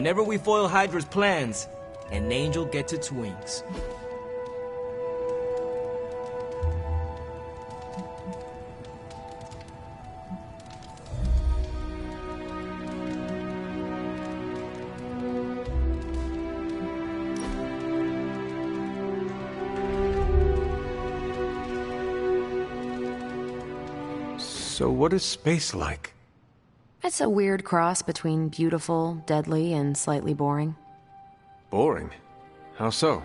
Whenever we foil Hydra's plans, an angel gets its wings. So what is space like? It's a weird cross between beautiful, deadly, and slightly boring. Boring? How so?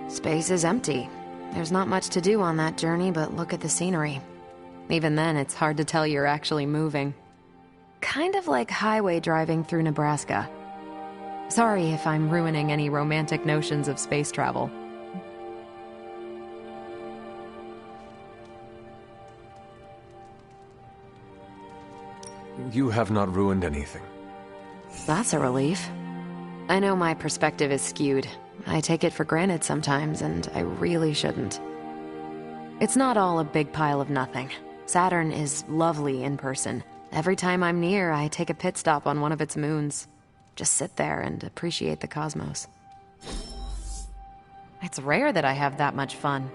Space is empty. There's not much to do on that journey but look at the scenery. Even then, it's hard to tell you're actually moving. Kind of like highway driving through Nebraska. Sorry if I'm ruining any romantic notions of space travel. You have not ruined anything. That's a relief. I know my perspective is skewed. I take it for granted sometimes, and I really shouldn't. It's not all a big pile of nothing. Saturn is lovely in person. Every time I'm near, I take a pit stop on one of its moons. Just sit there and appreciate the cosmos. It's rare that I have that much fun.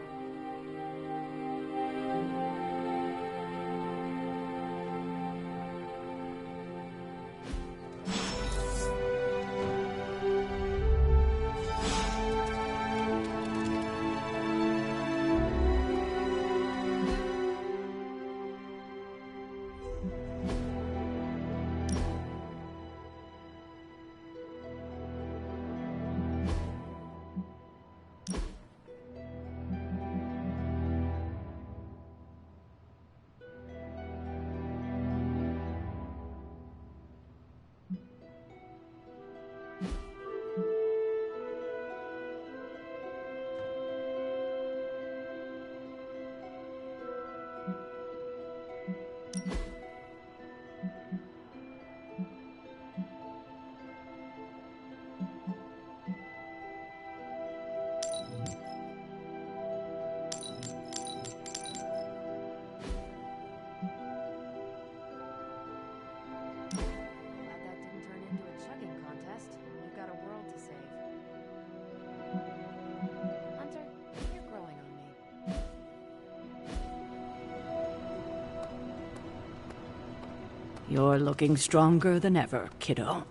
You're looking stronger than ever, kiddo.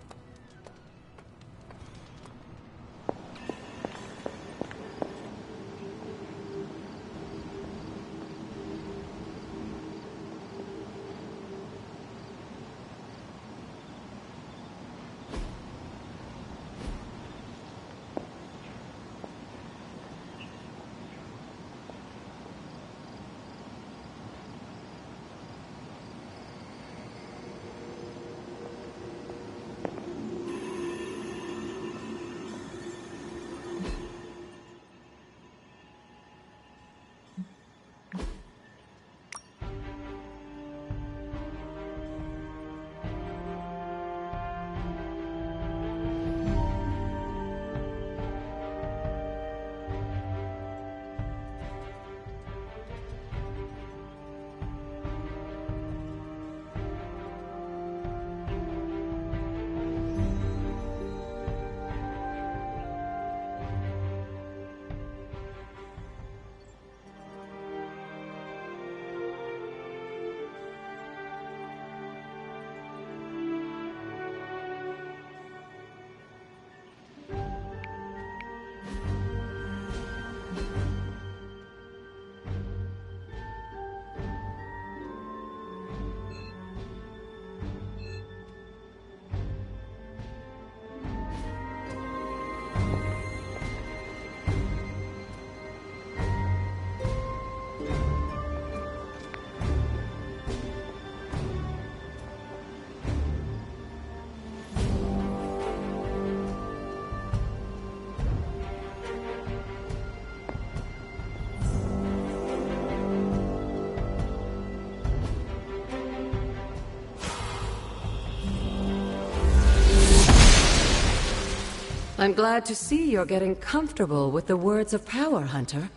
I'm glad to see you're getting comfortable with the words of power, Hunter.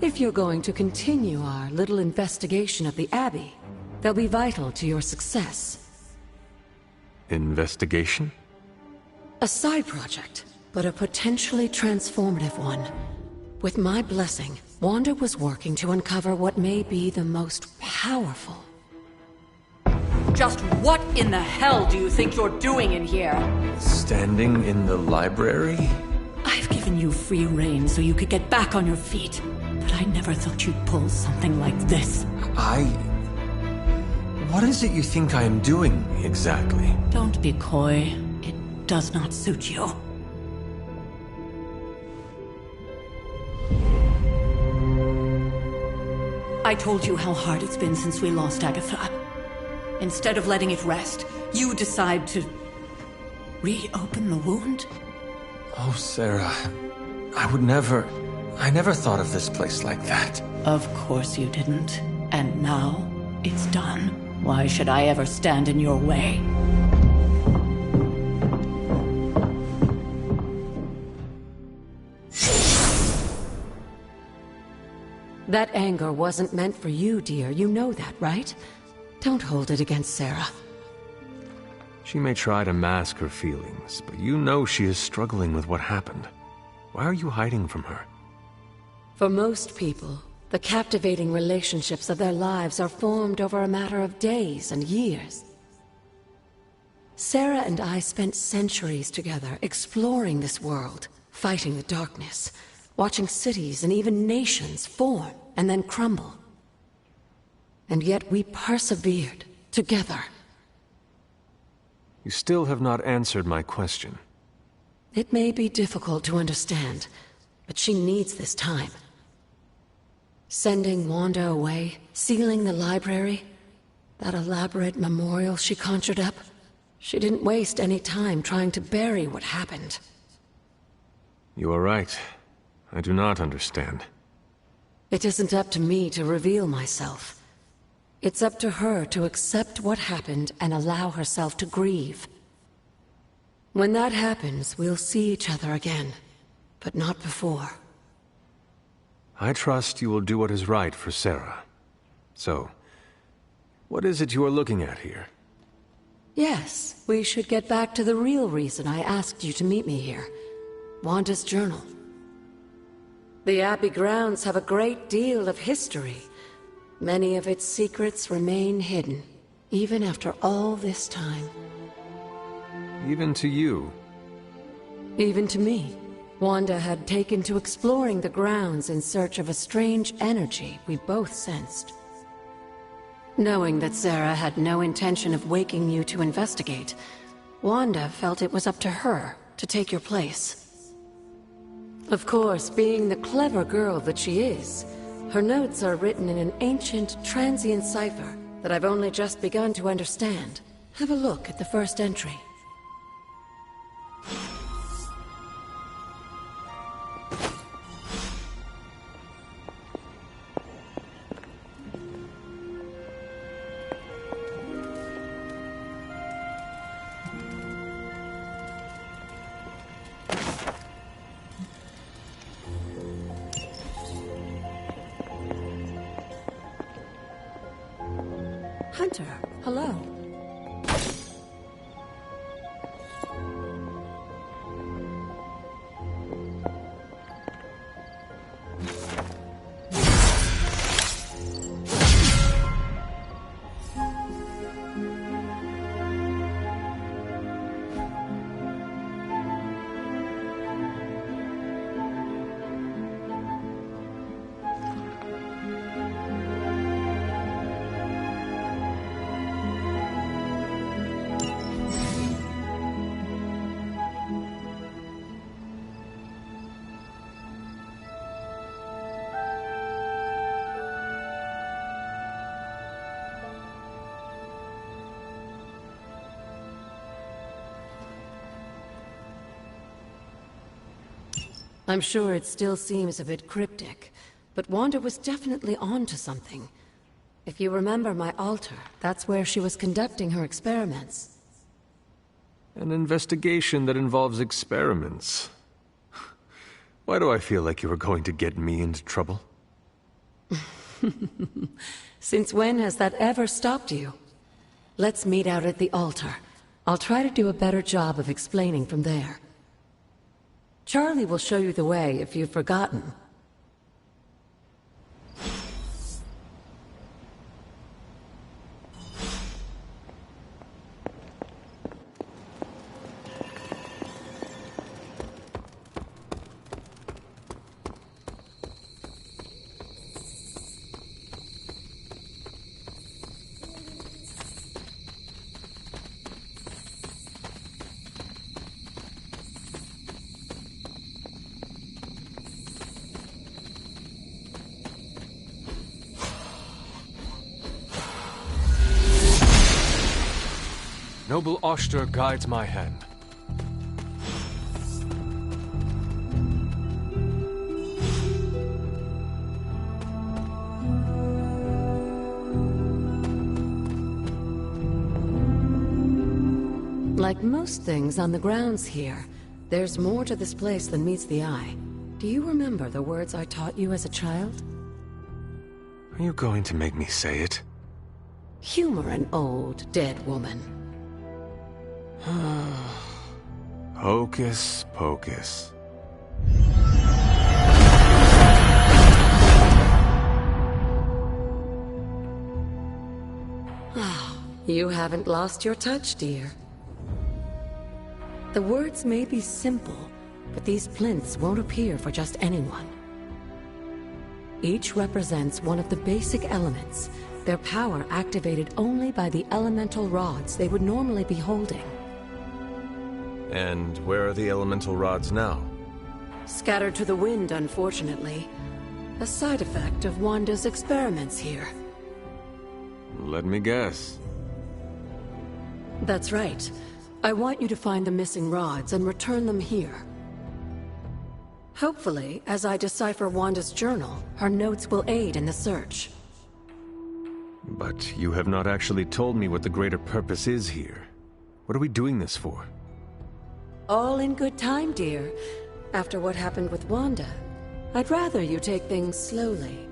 If you're going to continue our little investigation of the Abbey, they'll be vital to your success. Investigation? A side project, but a potentially transformative one. With my blessing, Wanda was working to uncover what may be the most powerful. Just what in the hell do you think you're doing in here? Standing in the library? I've given you free rein so you could get back on your feet. But I never thought you'd pull something like this. What is it you think I am doing, exactly? Don't be coy. It does not suit you. I told you how hard it's been since we lost Agatha. Instead of letting it rest, you decide to reopen the wound? Oh, Sarah. I never thought of this place like that. Of course you didn't. And now, it's done. Why should I ever stand in your way? That anger wasn't meant for you, dear. You know that, right? Don't hold it against Sarah. She may try to mask her feelings, but you know she is struggling with what happened. Why are you hiding from her? For most people, the captivating relationships of their lives are formed over a matter of days and years. Sarah and I spent centuries together exploring this world, fighting the darkness, watching cities and even nations form and then crumble. And yet we persevered, together. You still have not answered my question. It may be difficult to understand, but she needs this time. Sending Wanda away, sealing the library, that elaborate memorial she conjured up, she didn't waste any time trying to bury what happened. You are right. I do not understand. It isn't up to me to reveal myself. It's up to her to accept what happened and allow herself to grieve. When that happens, we'll see each other again, but not before. I trust you will do what is right for Sarah. So, what is it you are looking at here? Yes, we should get back to the real reason I asked you to meet me here. Wanda's journal. The Abbey grounds have a great deal of history. Many of its secrets remain hidden, even after all this time. Even to you? Even to me. Wanda had taken to exploring the grounds in search of a strange energy we both sensed. Knowing that Sarah had no intention of waking you to investigate, Wanda felt it was up to her to take your place. Of course, being the clever girl that she is, her notes are written in an ancient, transient cipher that I've only just begun to understand. Have a look at the first entry. Hunter, hello. I'm sure it still seems a bit cryptic, but Wanda was definitely onto something. If you remember my altar, that's where she was conducting her experiments. An investigation that involves experiments. Why do I feel like you are going to get me into trouble? Since when has that ever stopped you? Let's meet out at the altar. I'll try to do a better job of explaining from there. Charlie will show you the way if you've forgotten. Noble Oshter guides my hand. Like most things on the grounds here, there's more to this place than meets the eye. Do you remember the words I taught you as a child? Are you going to make me say it? Humor an old, dead woman. Hocus pocus. You haven't lost your touch, dear. The words may be simple, but these plinths won't appear for just anyone. Each represents one of the basic elements, their power activated only by the elemental rods they would normally be holding. And where are the elemental rods now? Scattered to the wind, unfortunately. A side effect of Wanda's experiments here. Let me guess. That's right. I want you to find the missing rods and return them here. Hopefully, as I decipher Wanda's journal, her notes will aid in the search. But you have not actually told me what the greater purpose is here. What are we doing this for? All in good time, dear. After what happened with Wanda, I'd rather you take things slowly.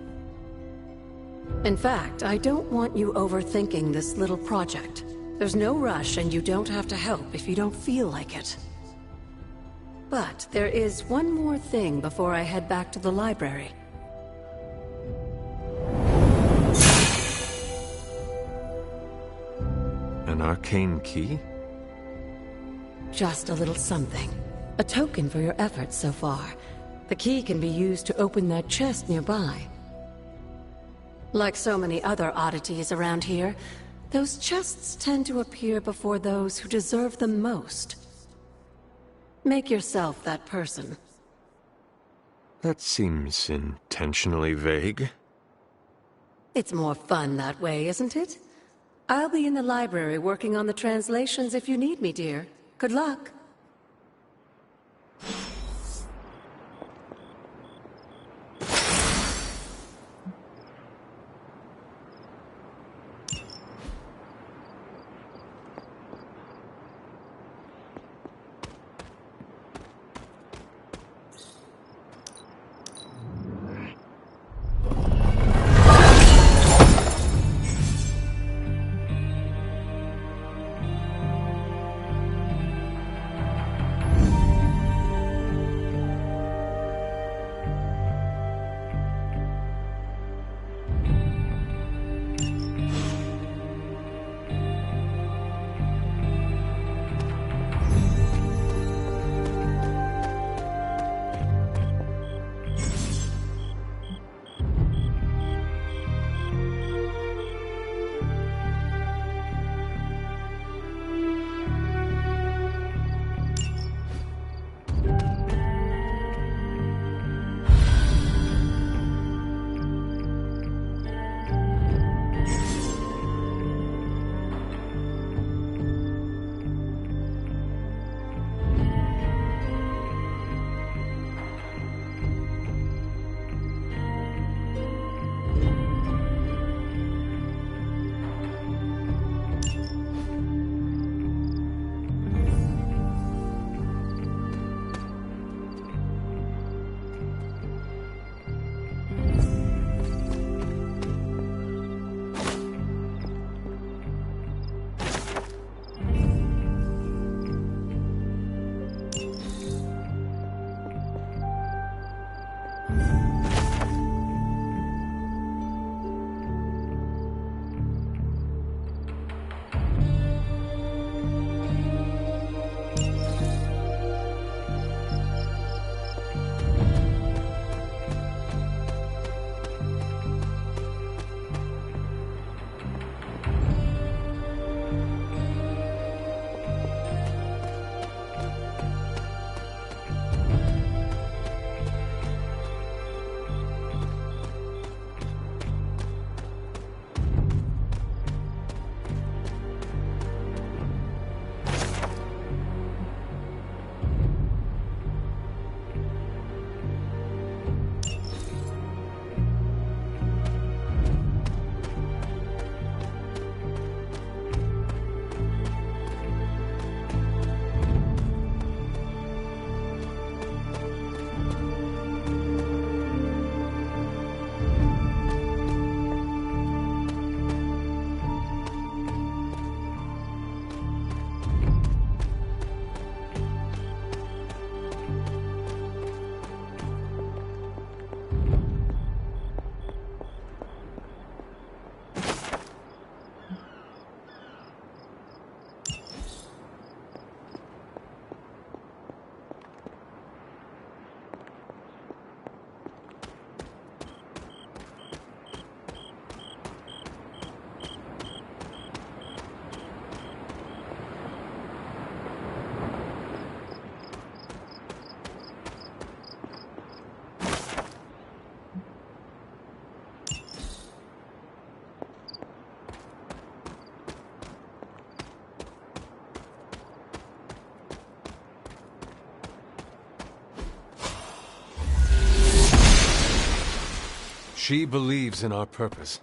In fact, I don't want you overthinking this little project. There's no rush, and you don't have to help if you don't feel like it. But there is one more thing before I head back to the library. An arcane key? Just a little something. A token for your efforts so far. The key can be used to open that chest nearby. Like so many other oddities around here, those chests tend to appear before those who deserve them most. Make yourself that person. That seems intentionally vague. It's more fun that way, isn't it? I'll be in the library working on the translations if you need me, dear. Good luck. She believes in our purpose.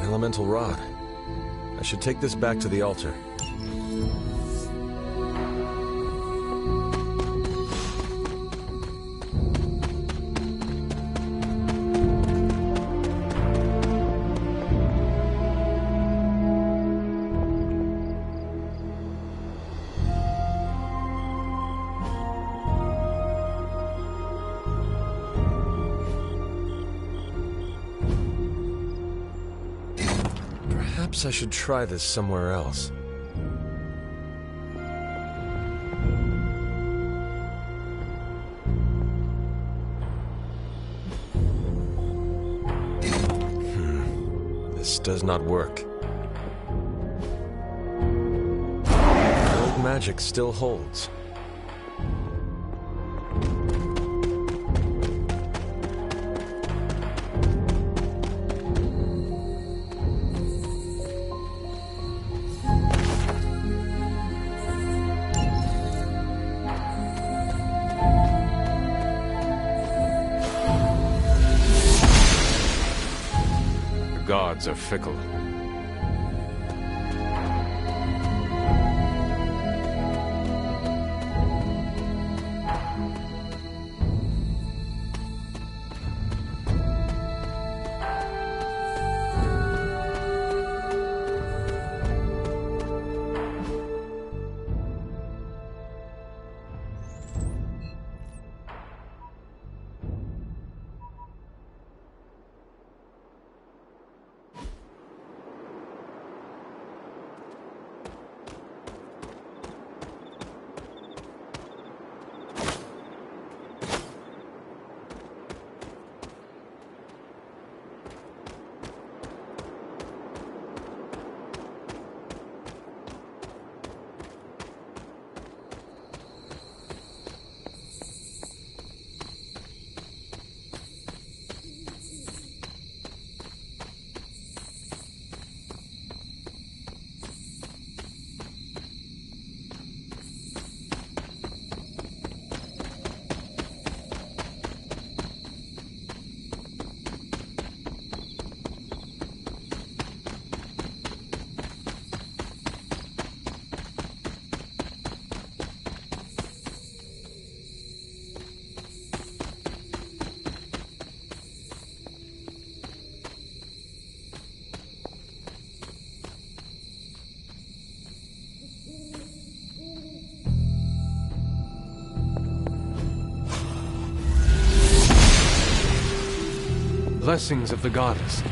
Elemental rod. I should take this back to the altar. Perhaps I should try this somewhere else. This does not work. Old magic still holds. Gods are fickle. Blessings of the goddess.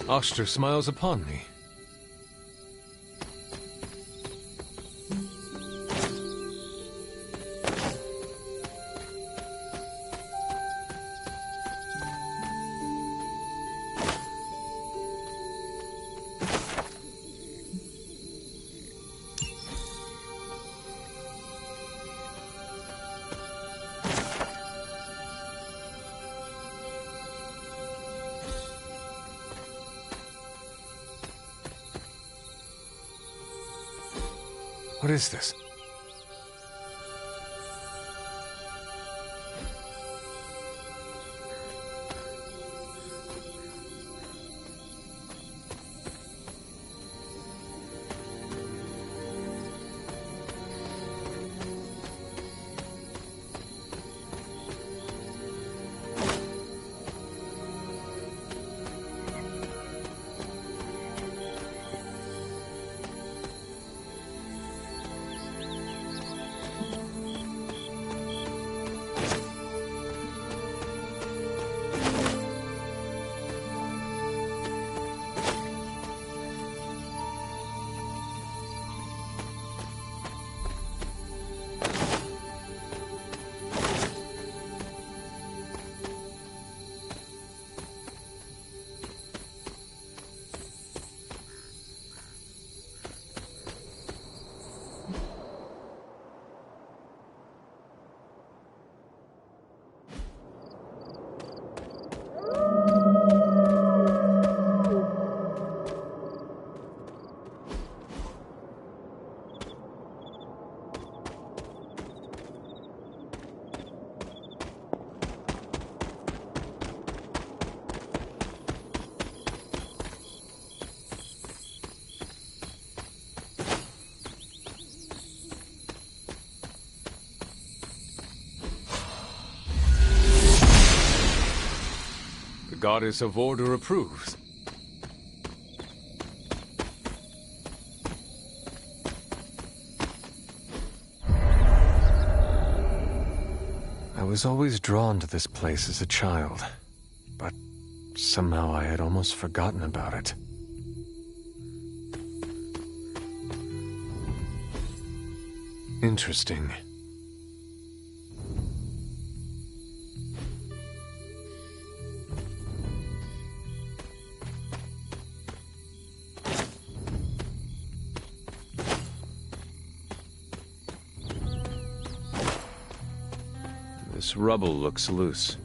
Oster smiles upon me. What is this? The Goddess of Order approves. I was always drawn to this place as a child, but somehow I had almost forgotten about it. Interesting. This rubble looks loose.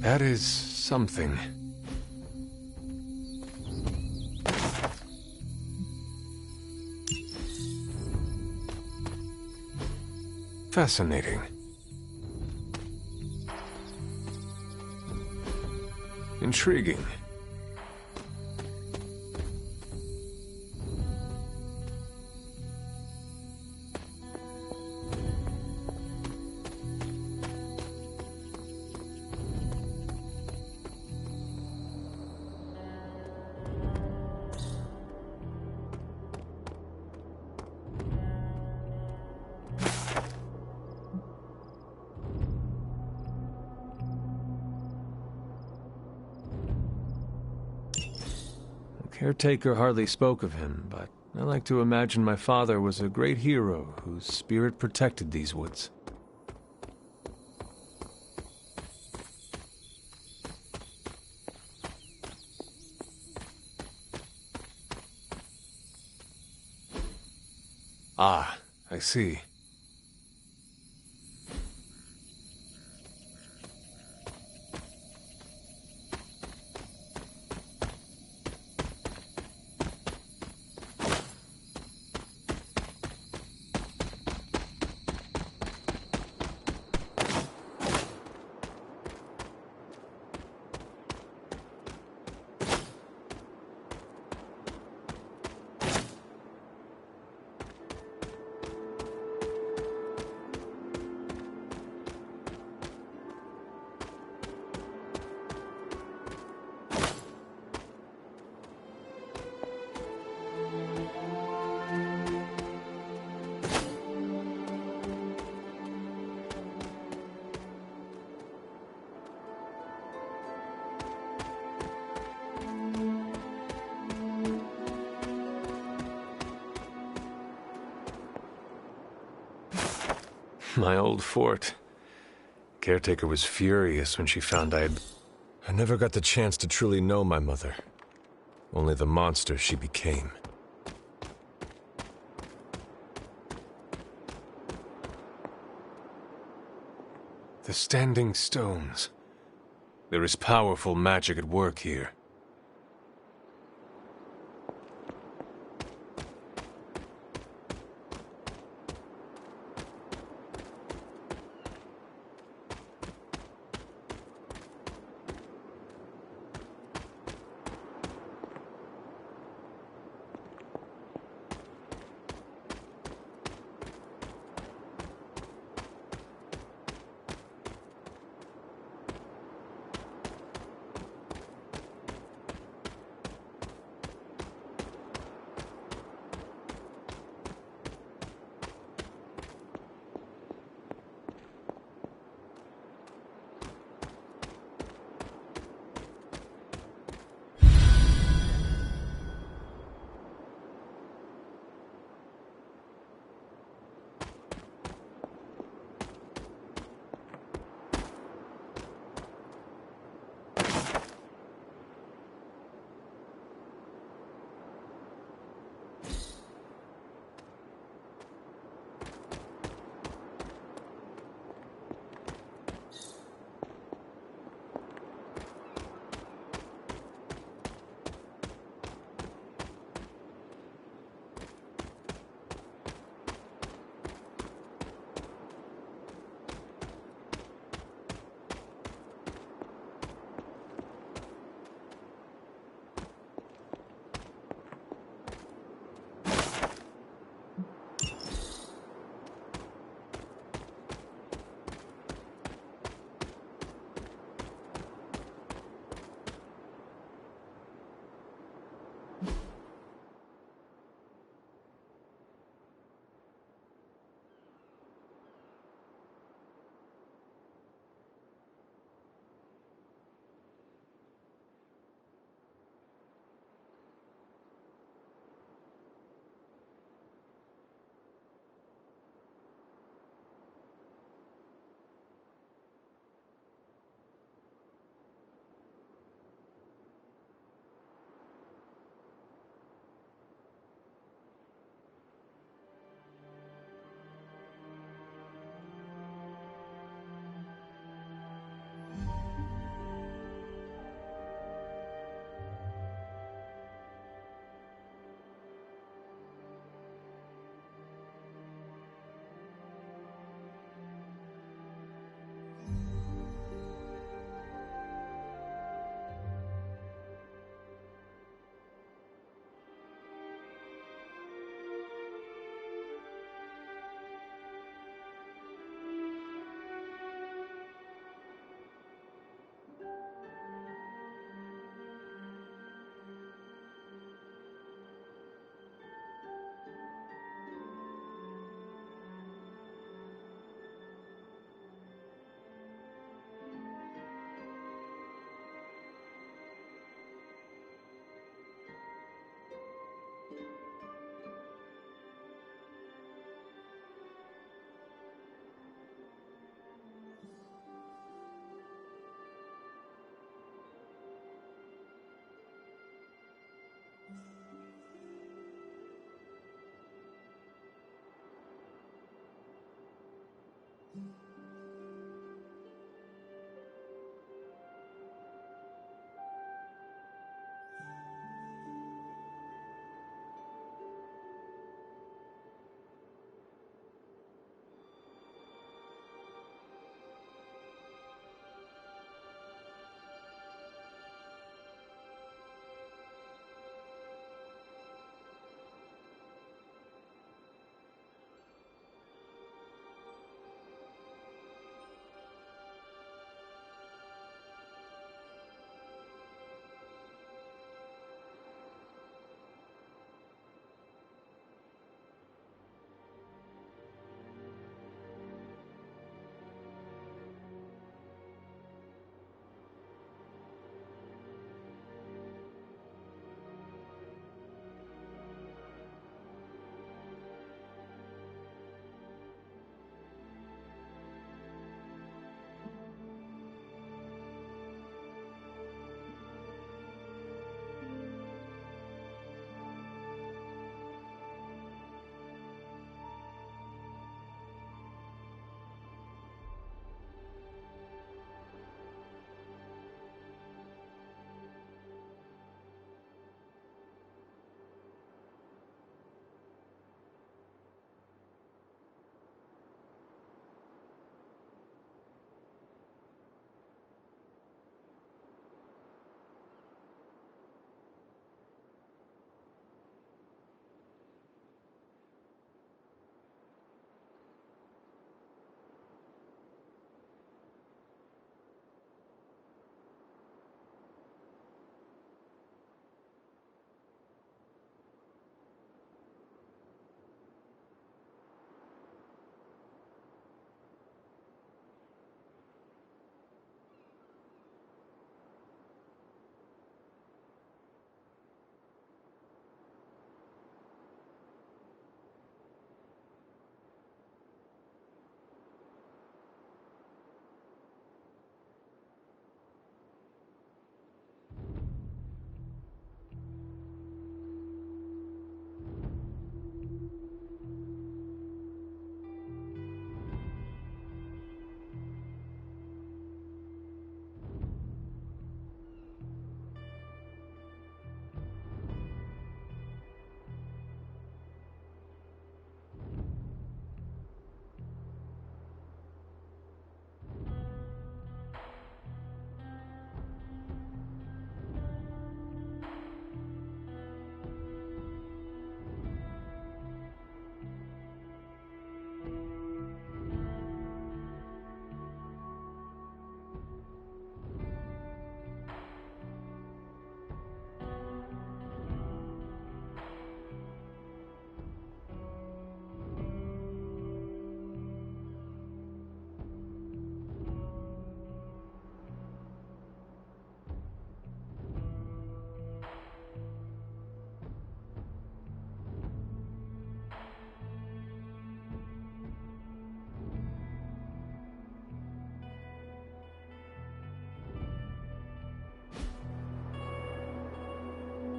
That is something. Fascinating. Intriguing. Caretaker hardly spoke of him, but I like to imagine my father was a great hero whose spirit protected these woods. Ah, I see. My old fort. Caretaker was furious when she found I never got the chance to truly know my mother. Only the monster she became. The Standing Stones. There is powerful magic at work here.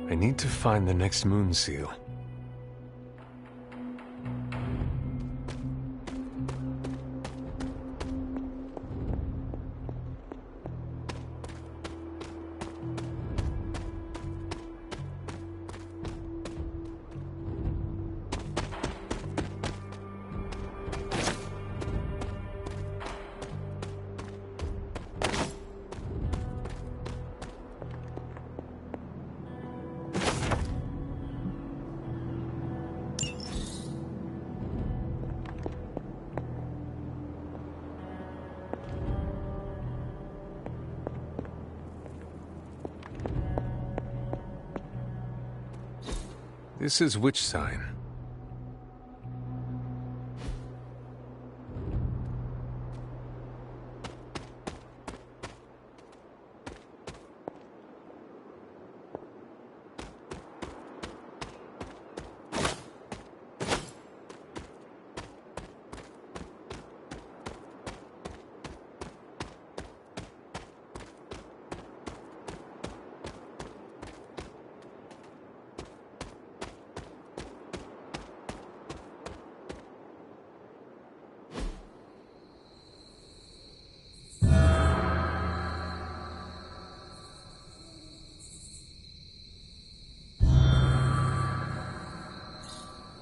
I need to find the next moon seal. This is which sign?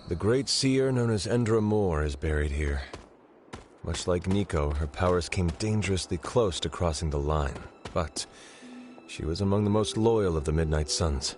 The great seer known as Endra Mor is buried here. Much like Nico, her powers came dangerously close to crossing the line, but she was among the most loyal of the Midnight Suns.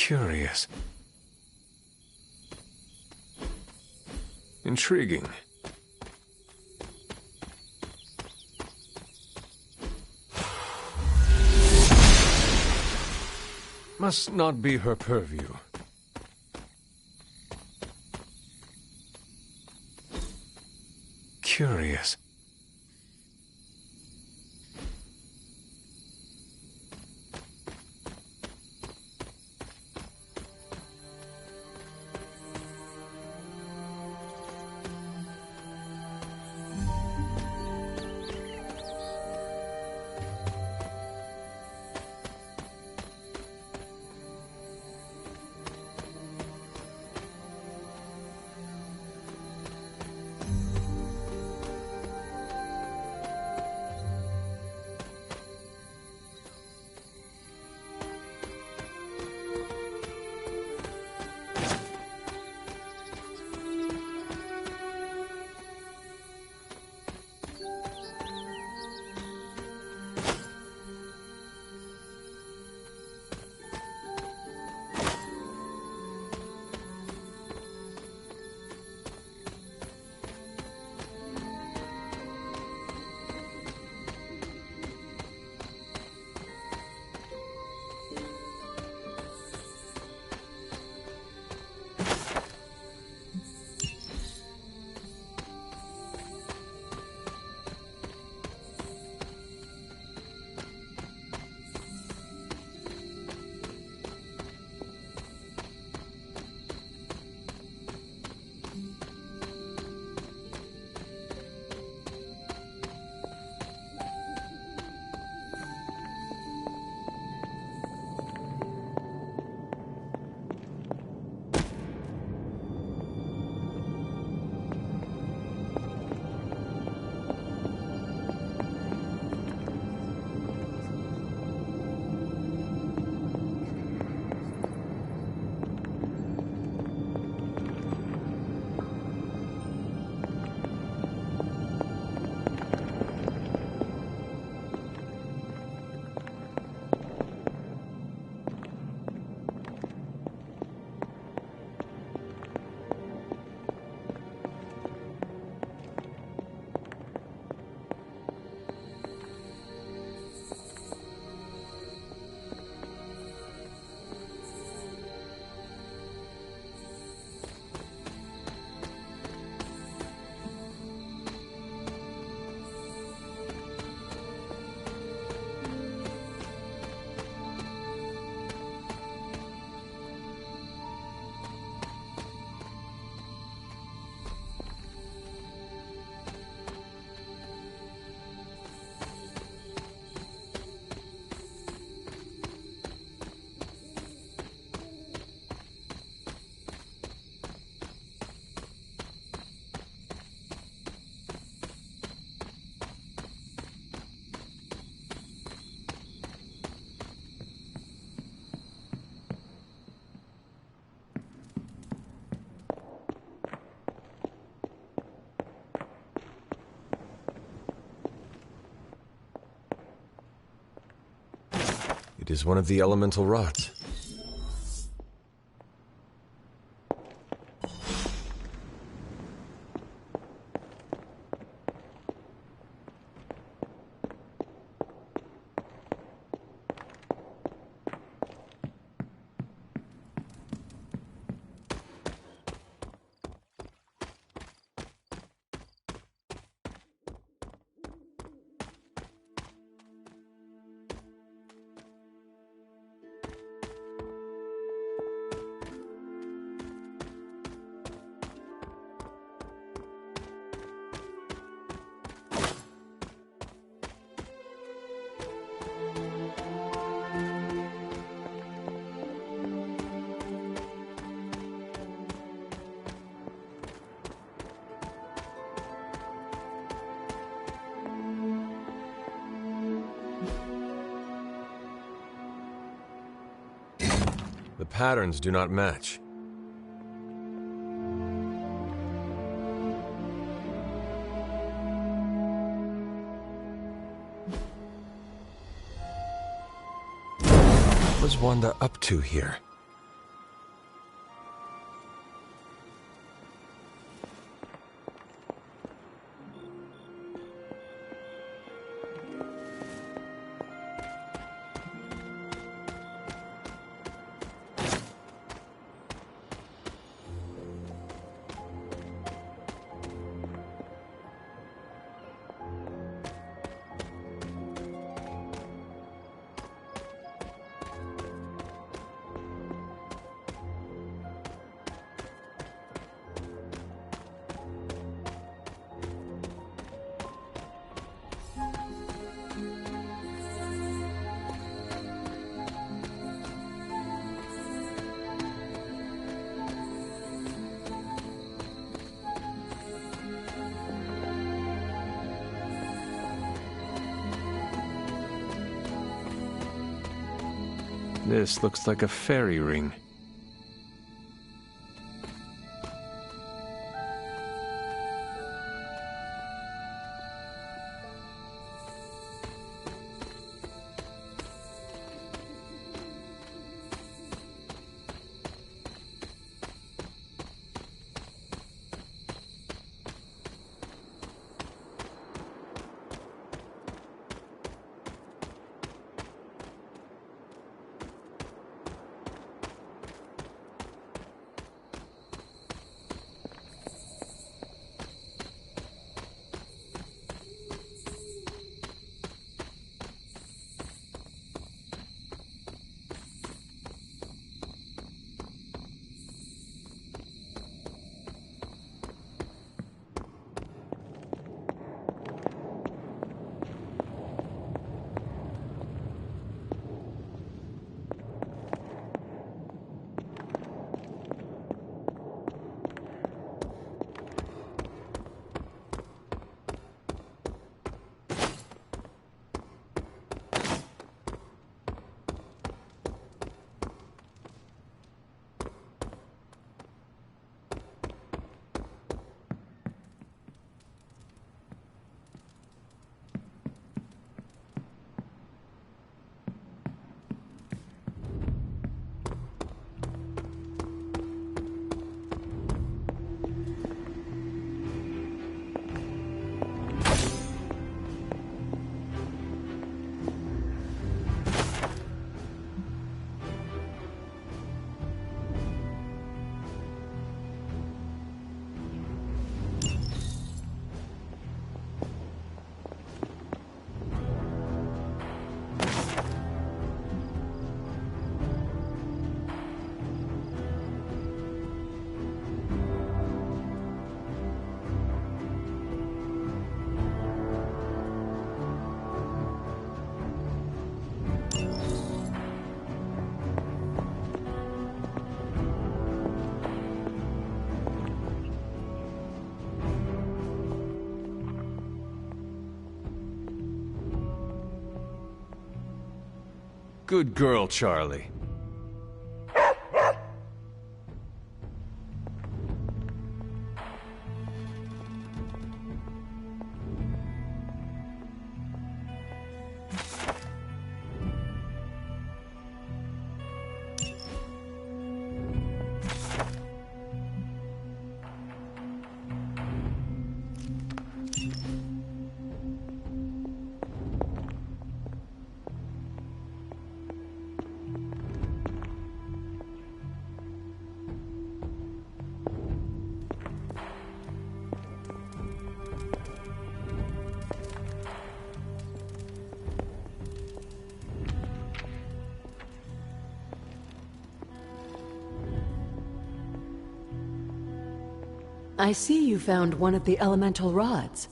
Curious. Intriguing. Must not be her purview. Curious. It is one of the elemental rods. The patterns do not match. What was Wanda up to here? This looks like a fairy ring. Good girl, Charlie. I see you found one of the elemental rods.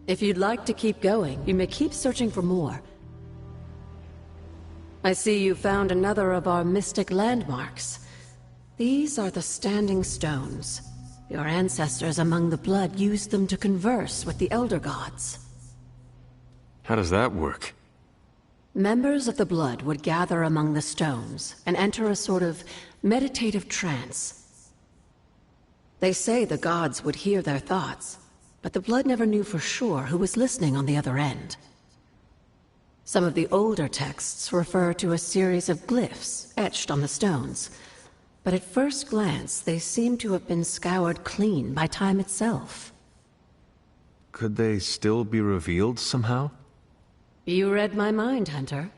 If you'd like to keep going, you may keep searching for more. I see you found another of our mystic landmarks. These are the Standing Stones. Your ancestors among the Blood used them to converse with the Elder Gods. How does that work? Members of the Blood would gather among the stones and enter a sort of meditative trance. They say the gods would hear their thoughts, but the Blood never knew for sure who was listening on the other end. Some of the older texts refer to a series of glyphs etched on the stones, but at first glance they seem to have been scoured clean by time itself. Could they still be revealed somehow? You read my mind, Hunter.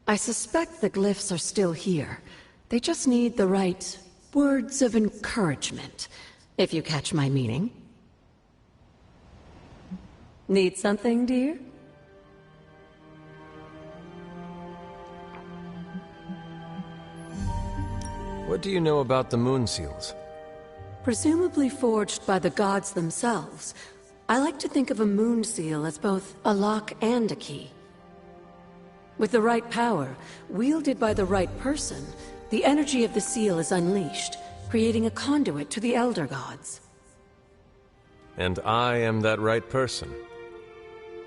I suspect the glyphs are still here. They just need the right words of encouragement, if you catch my meaning. Need something, dear? What do you know about the moon seals? Presumably forged by the gods themselves, I like to think of a moon seal as both a lock and a key. With the right power, wielded by the right person, the energy of the seal is unleashed, creating a conduit to the Elder Gods. And I am that right person.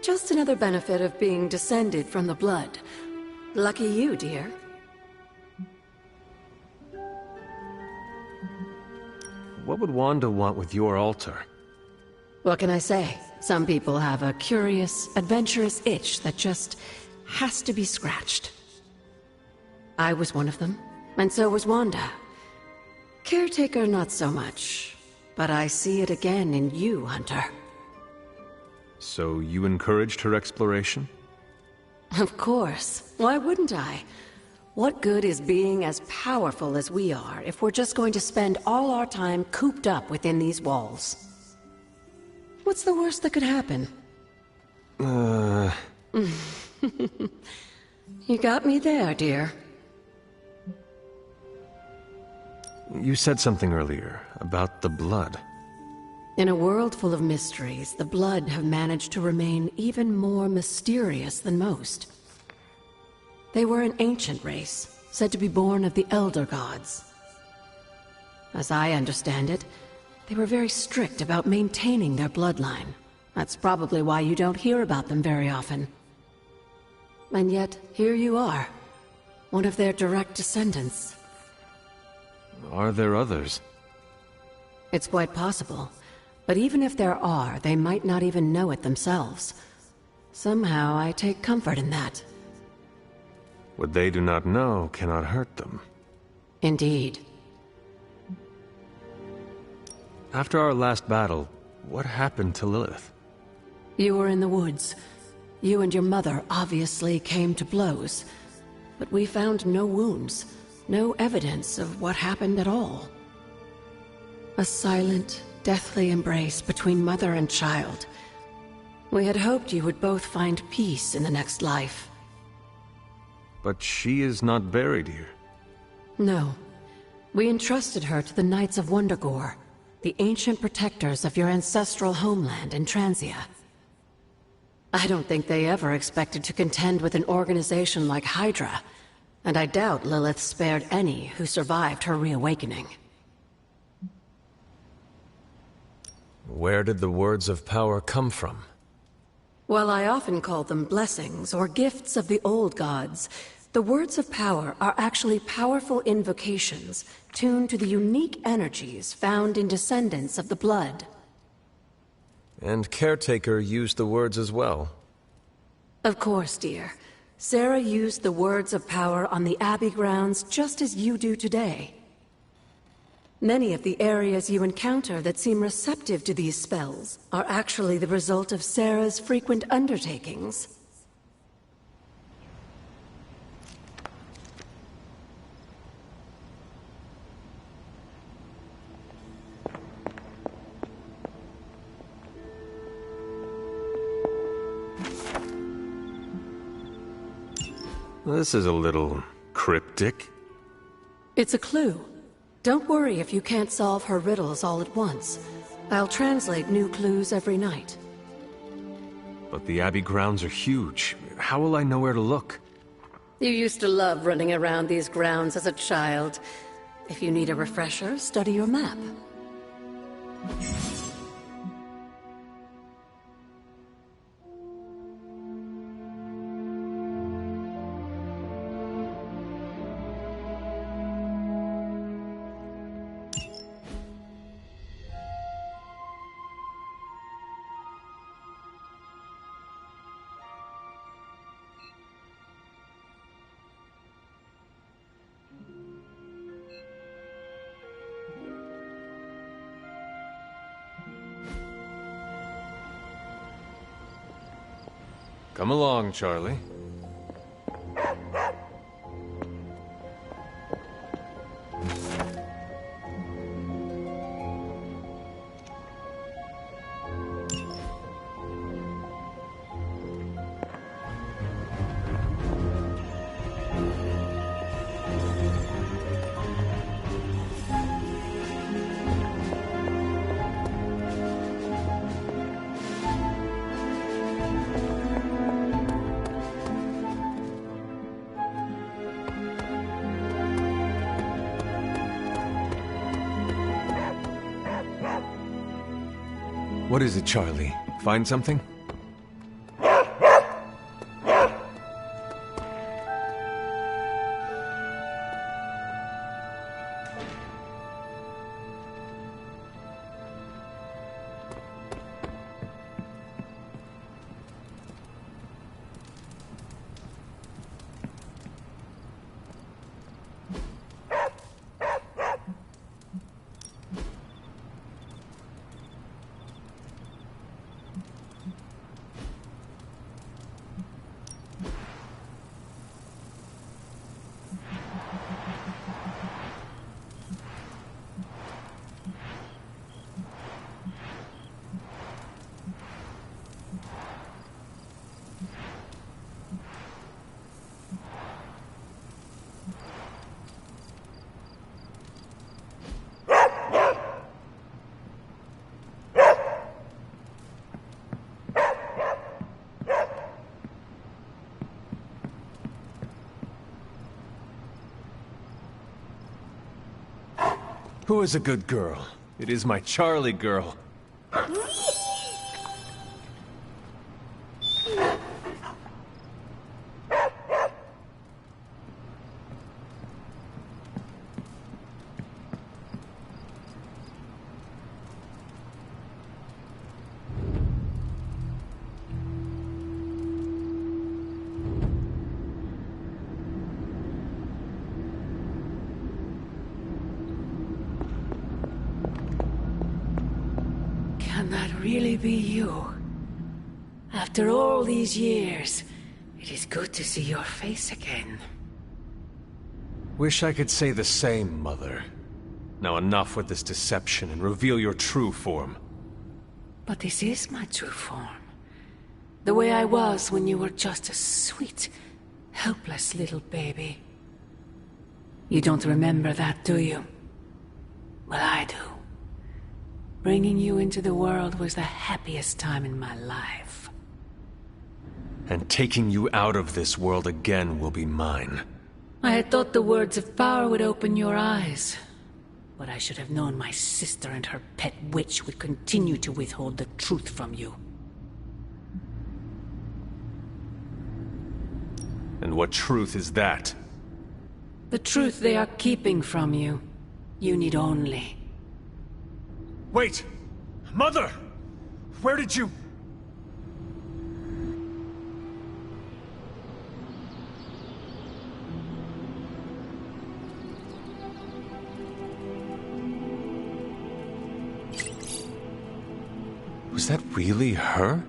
Just another benefit of being descended from the Blood. Lucky you, dear. What would Wanda want with your altar? What can I say? Some people have a curious, adventurous itch that just has to be scratched. I was one of them, and so was Wanda. Caretaker, not so much. But I see it again in you, Hunter. So you encouraged her exploration? Of course. Why wouldn't I? What good is being as powerful as we are if we're just going to spend all our time cooped up within these walls? What's the worst that could happen? You got me there, dear. You said something earlier about the Blood. In a world full of mysteries, the Blood have managed to remain even more mysterious than most. They were an ancient race, said to be born of the Elder Gods. As I understand it, they were very strict about maintaining their bloodline. That's probably why you don't hear about them very often. And yet, here you are, one of their direct descendants. Are there others? It's quite possible. But even if there are, they might not even know it themselves. Somehow, I take comfort in that. What they do not know cannot hurt them. Indeed. After our last battle, what happened to Lilith? You were in the woods. You and your mother obviously came to blows. But we found no wounds, no evidence of what happened at all. A silent, deathly embrace between mother and child. We had hoped you would both find peace in the next life. But she is not buried here. No. We entrusted her to the Knights of Wundagore, the ancient protectors of your ancestral homeland in Transia. I don't think they ever expected to contend with an organization like Hydra, and I doubt Lilith spared any who survived her reawakening. Where did the words of power come from? While I often call them blessings or gifts of the old gods, the words of power are actually powerful invocations tuned to the unique energies found in descendants of the Blood. And Caretaker used the words as well. Of course, dear. Sarah used the words of power on the Abbey grounds just as you do today. Many of the areas you encounter that seem receptive to these spells are actually the result of Sarah's frequent undertakings. This is a little cryptic. It's a clue. Don't worry if you can't solve her riddles all at once. I'll translate new clues every night. But the Abbey grounds are huge. How will I know where to look? You used to love running around these grounds as a child. If you need a refresher, study your map. Come along, Charlie. What is it, Charlie? Find something? Who is a good girl? It is my Charlie girl. Can that really be you? After all these years, it is good to see your face again. Wish I could say the same, Mother. Now enough with this deception and reveal your true form. But this is my true form. The way I was when you were just a sweet, helpless little baby. You don't remember that, do you? Well, I do. Bringing you into the world was the happiest time in my life. And taking you out of this world again will be mine. I had thought the words of power would open your eyes. But I should have known my sister and her pet witch would continue to withhold the truth from you. And what truth is that? The truth they are keeping from you. You need only. Wait! Mother! Where did you... Was that really her?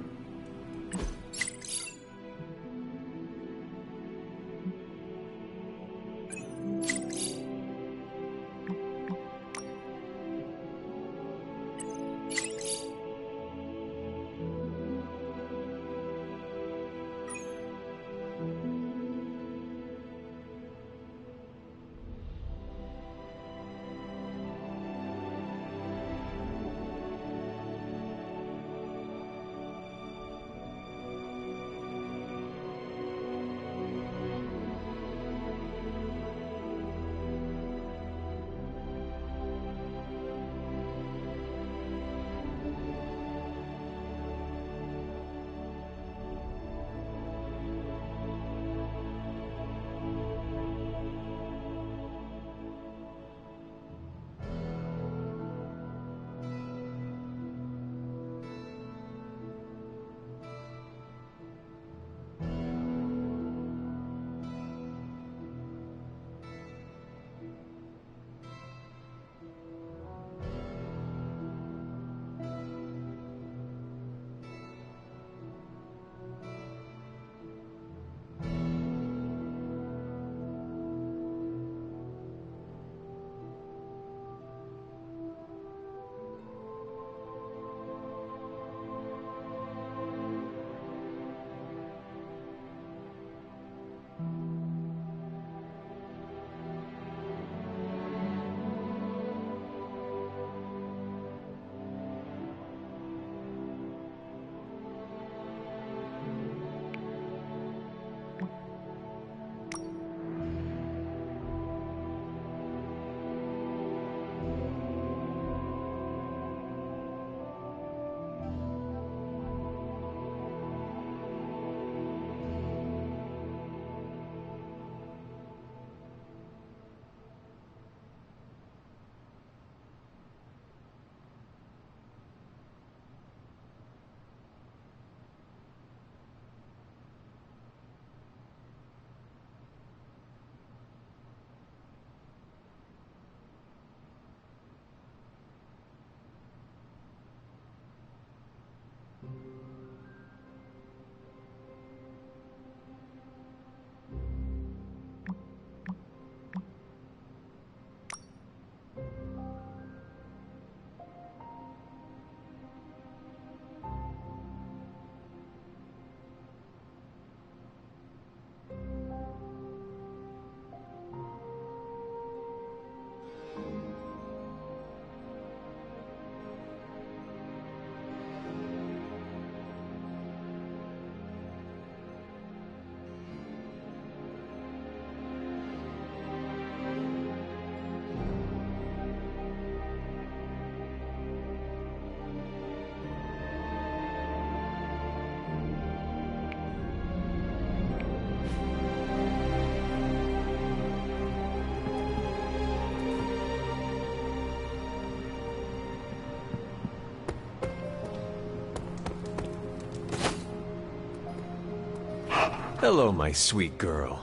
Hello, my sweet girl.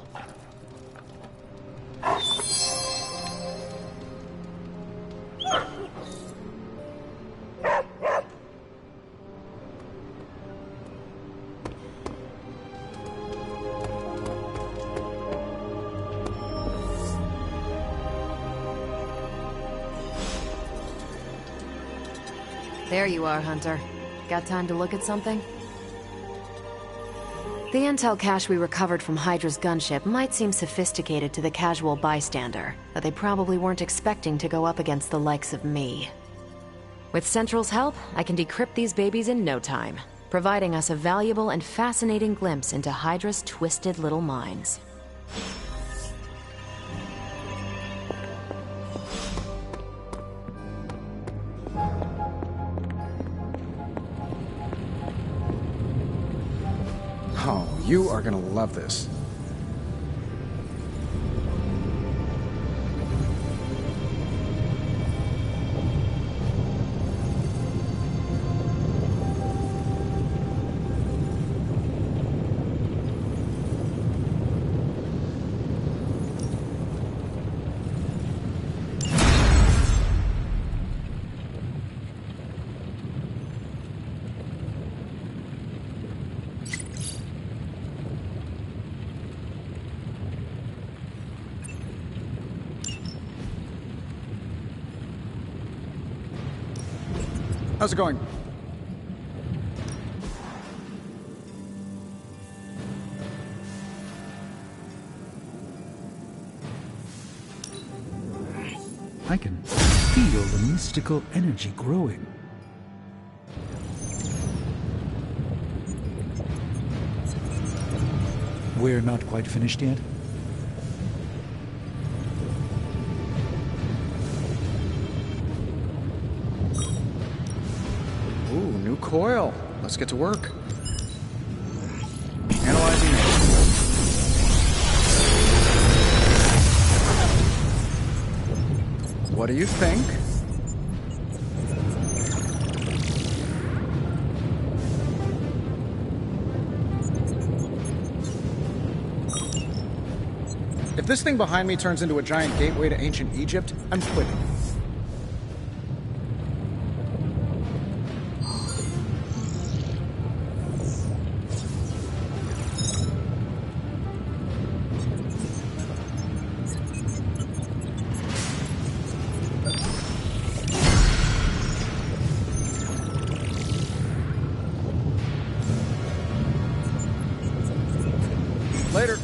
There you are, Hunter. Got time to look at something? The intel cache we recovered from Hydra's gunship might seem sophisticated to the casual bystander, but they probably weren't expecting to go up against the likes of me. With Central's help, I can decrypt these babies in no time, providing us a valuable and fascinating glimpse into Hydra's twisted little minds. Oh, you are gonna love this. How's it going? I can feel the mystical energy growing. We're not quite finished yet. New coil. Let's get to work. Analyzing it. What do you think? If this thing behind me turns into a giant gateway to ancient Egypt, I'm quitting. Later.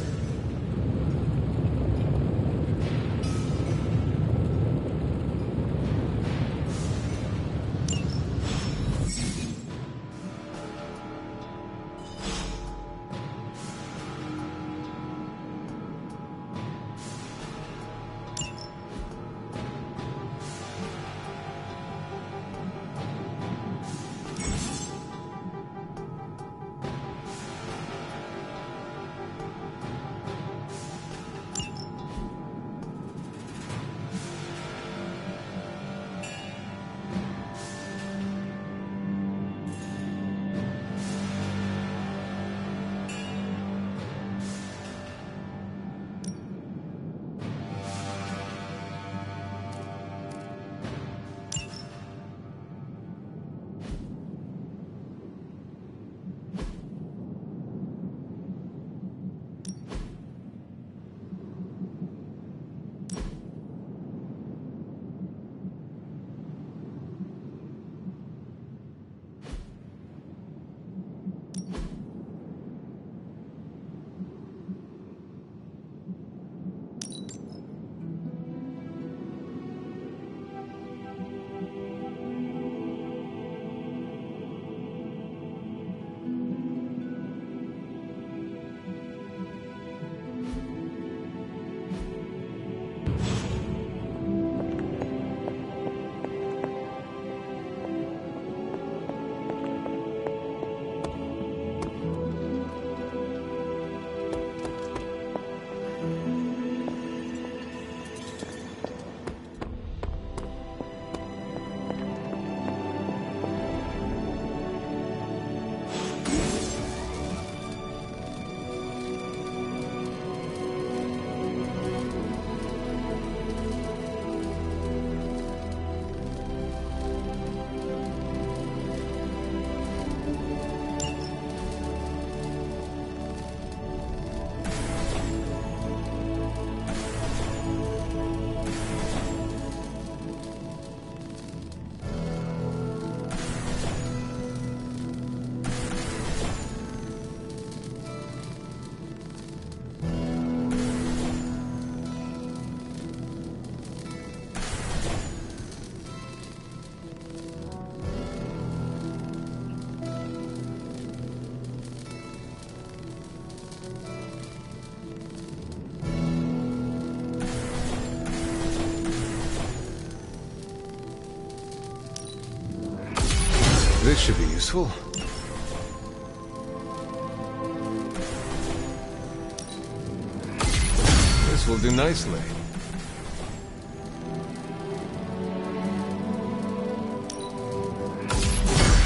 This should be useful. This will do nicely.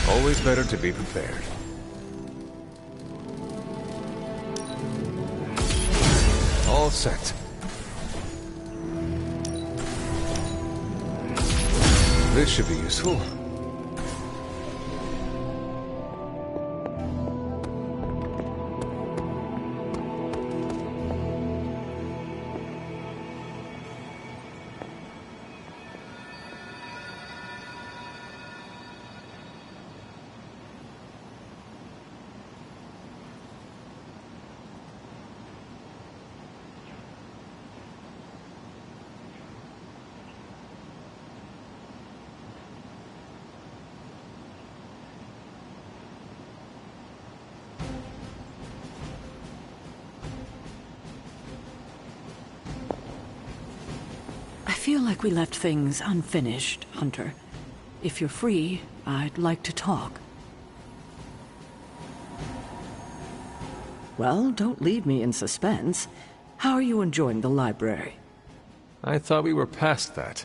Always better to be prepared. All set. This should be useful. I feel like we left things unfinished, Hunter. If you're free, I'd like to talk. Well, don't leave me in suspense. How are you enjoying the library? I thought we were past that.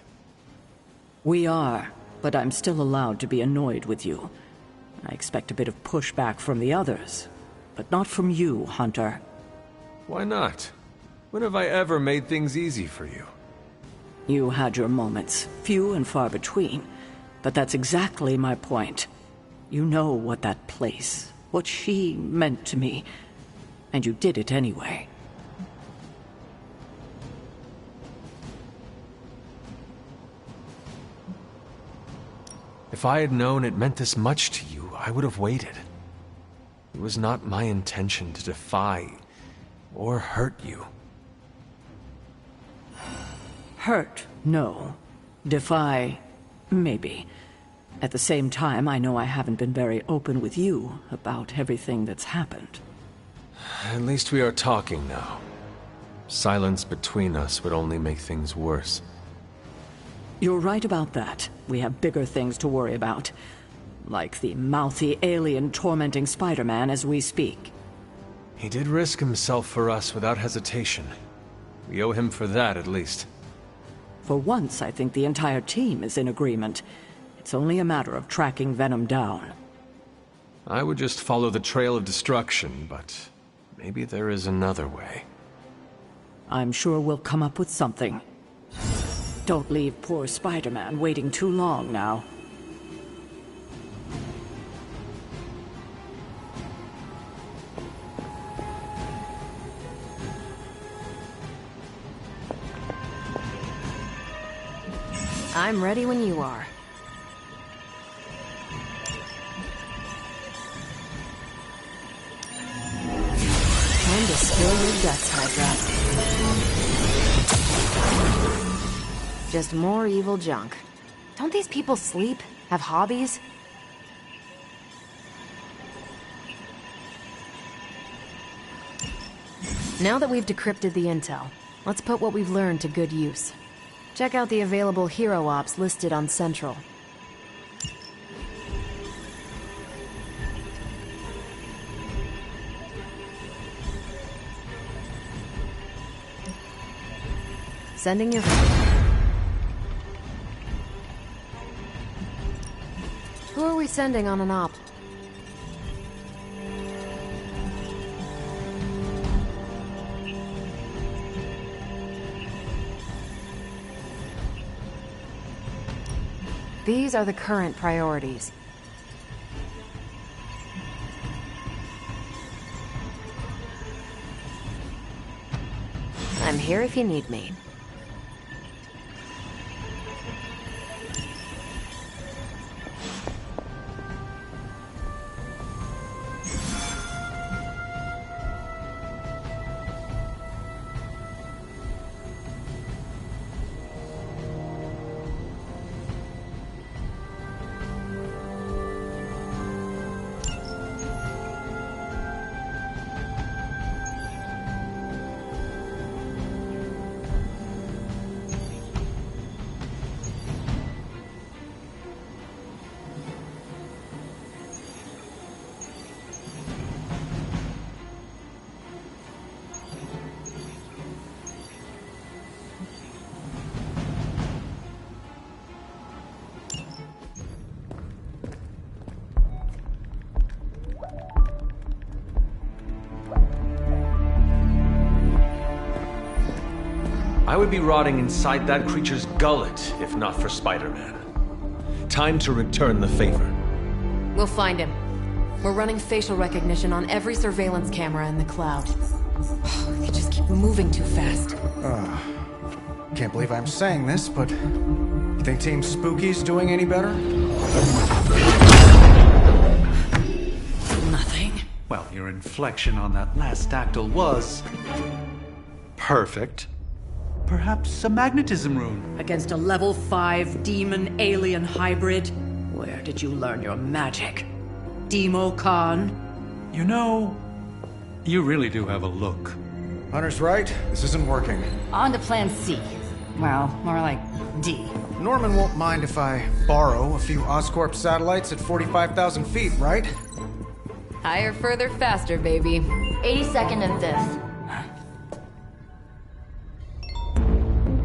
We are, but I'm still allowed to be annoyed with you. I expect a bit of pushback from the others, but not from you, Hunter. Why not? When have I ever made things easy for you? You had your moments, few and far between, but that's exactly my point. You know what that place, what she meant to me, and you did it anyway. If I had known it meant this much to you, I would have waited. It was not my intention to defy or hurt you. Hurt, no. Defy, maybe. At the same time, I know I haven't been very open with you about everything that's happened. At least we are talking now. Silence between us would only make things worse. You're right about that. We have bigger things to worry about. Like the mouthy alien tormenting Spider-Man as we speak. He did risk himself for us without hesitation. We owe him for that, at least. For once, I think the entire team is in agreement. It's only a matter of tracking Venom down. I would just follow the trail of destruction, but maybe there is another way. I'm sure we'll come up with something. Don't leave poor Spider-Man waiting too long now. I'm ready when you are. Time to spill your guts, Hydra. Just more evil junk. Don't these people sleep? Have hobbies? Now that we've decrypted the intel, let's put what we've learned to good use. Check out the available hero ops listed on Central. Sending your... Who are we sending on an op? These are the current priorities. I'm here if you need me. I would be rotting inside that creature's gullet if not for Spider-Man. Time to return the favor. We'll find him. We're running facial recognition on every surveillance camera in the cloud. They just keep moving too fast. Can't believe I'm saying this, but you think Team Spooky's doing any better? Nothing. Well, your inflection on that last dactyl was perfect. Perhaps a magnetism rune. Against a level 5 demon alien hybrid? Where did you learn your magic? Demo Khan? You know, you really do have a look. Hunter's right. This isn't working. On to plan C. Well, more like D. Norman won't mind if I borrow a few Oscorp satellites at 45,000 feet, right? Higher, further, faster, baby. 82nd and 5th.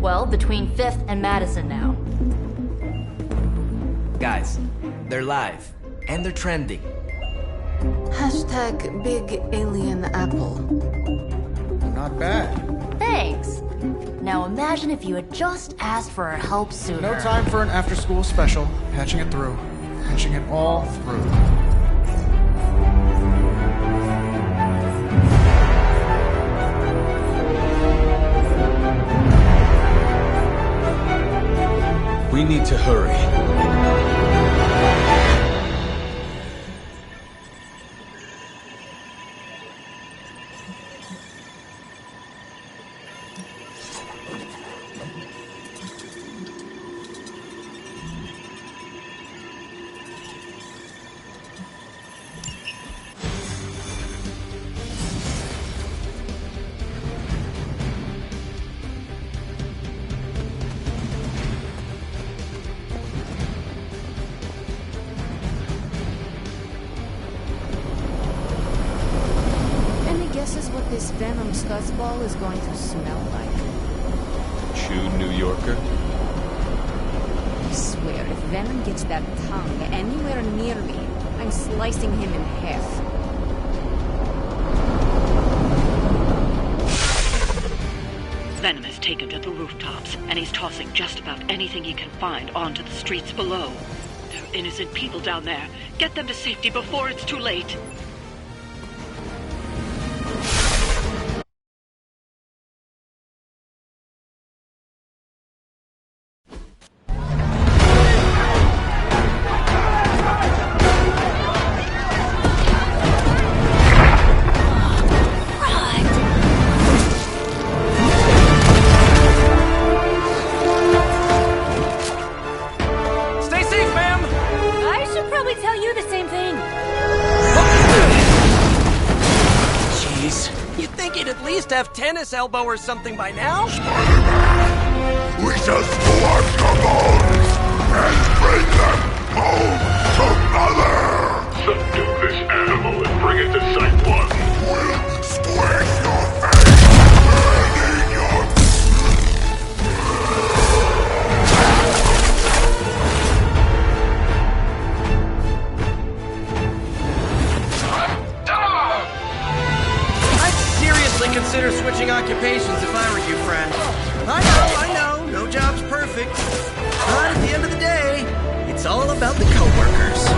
Well, between 5th and Madison now. Guys, they're live. And they're trending. Hashtag Big Alien Apple. Not bad. Thanks. Now imagine if you had just asked for our help sooner. No time for an after-school special. Patching it through. Patching it all through. We need to hurry. Guesses what this Venom scuzzball is going to smell like. Chew New Yorker? I swear, if Venom gets that tongue anywhere near me, I'm slicing him in half. Venom has taken to the rooftops, and he's tossing just about anything he can find onto the streets below. There are innocent people down there. Get them to safety before it's too late. Have tennis elbow or something by now? Spider-Man! We shall scorch the bones and bring them home to Mother! Subdue this animal and bring it to Site 1. We'll squish your face and eat your... Consider switching occupations if I were you, friend. I know, no job's perfect. But at the end of the day, it's all about the coworkers.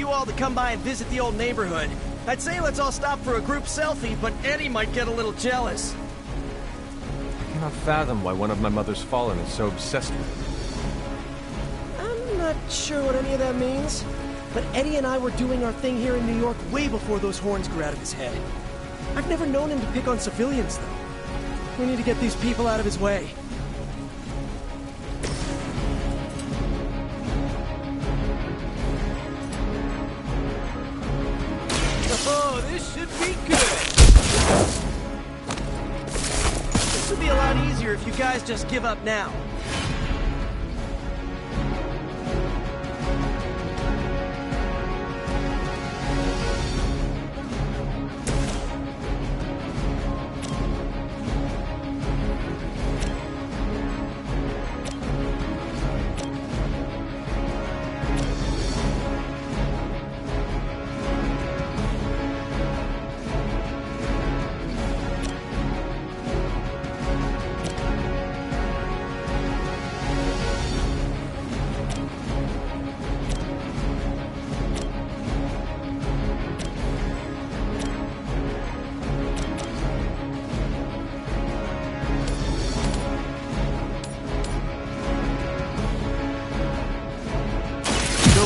you all to come by and visit the old neighborhood. I'd say let's all stop for a group selfie, but Eddie might get a little jealous. I cannot fathom why one of my mother's fallen is so obsessed with it. I'm not sure what any of that means, but Eddie and I were doing our thing here in New York way before those horns grew out of his head. I've never known him to pick on civilians, though. We need to get these people out of his way. Oh, this should be good. This would be a lot easier if you guys just give up now.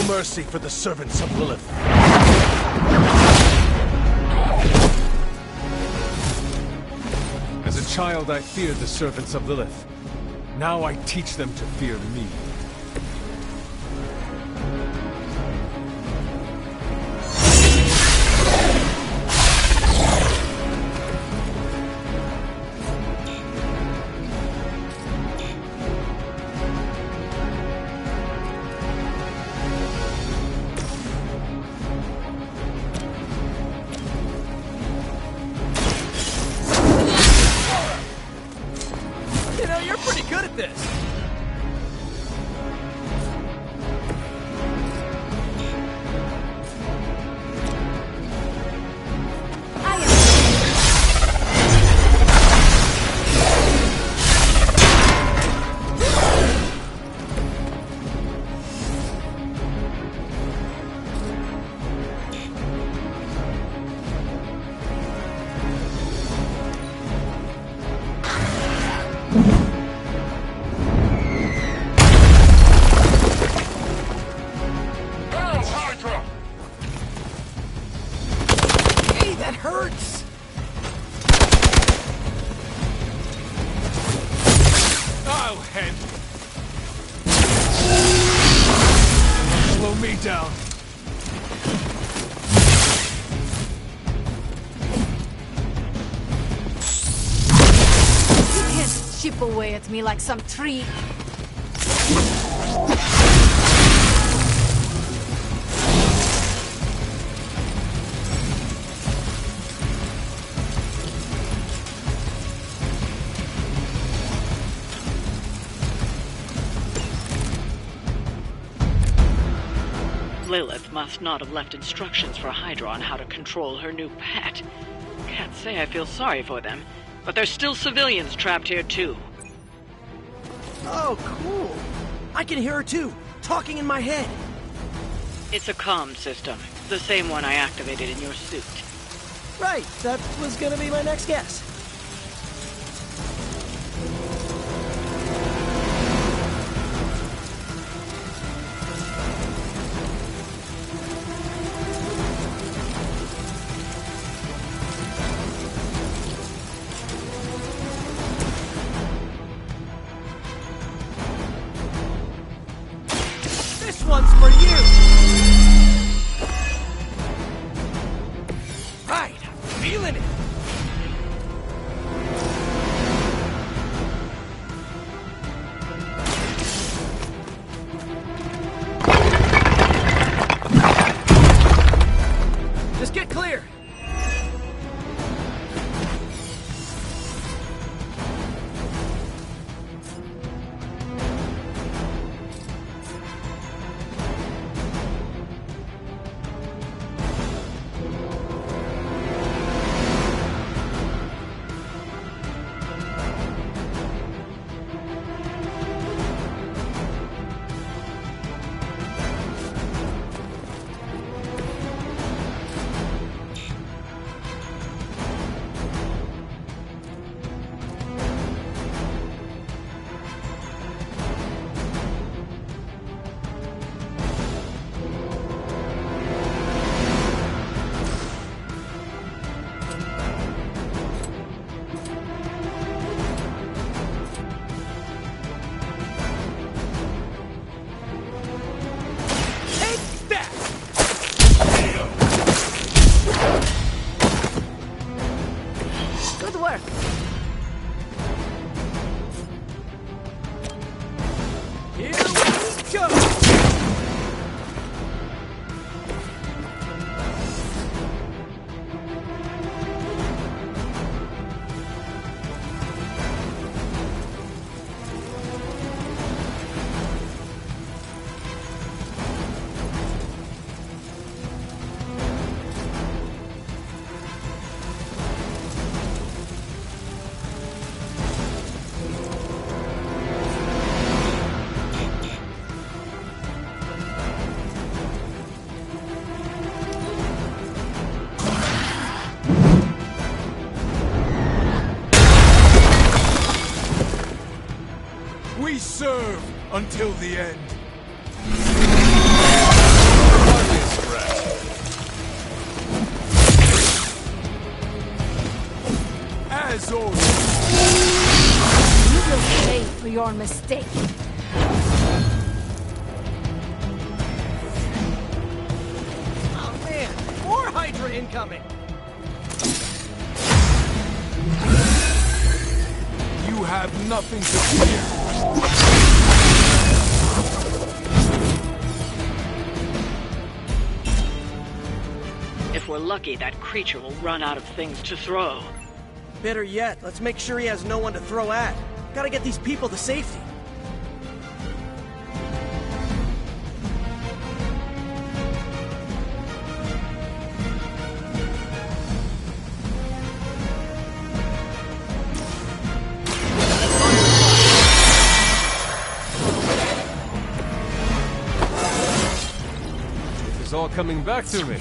Mercy for the servants of Lilith. As a child, I feared the servants of Lilith. Now I teach them to fear me. Away at me like some tree. Lilith must not have left instructions for Hydra on how to control her new pet. Can't say I feel sorry for them, but there's still civilians trapped here too. Oh, cool. I can hear her too, talking in my head. It's a comm system, the same one I activated in your suit. Right, that was gonna be my next guess. One's for you! Right, feeling it! Just get clear! We serve until the end. As always. You will pay for your mistake. Oh man, more Hydra incoming! You have nothing to fear. If we're lucky, that creature will run out of things to throw. Better yet, let's make sure he has no one to throw at. Gotta get these people to safety. This is all coming back to me.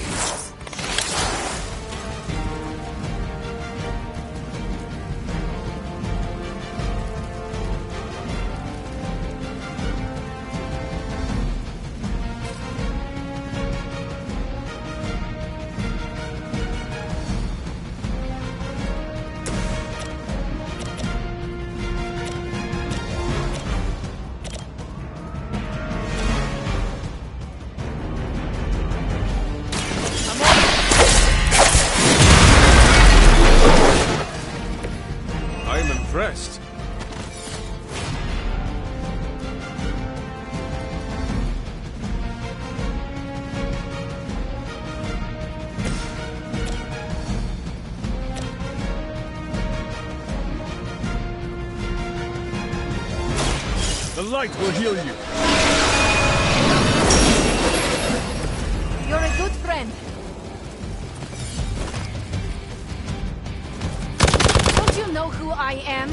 I'm impressed. The light will heal you. You're a good friend. Don't you know who I am?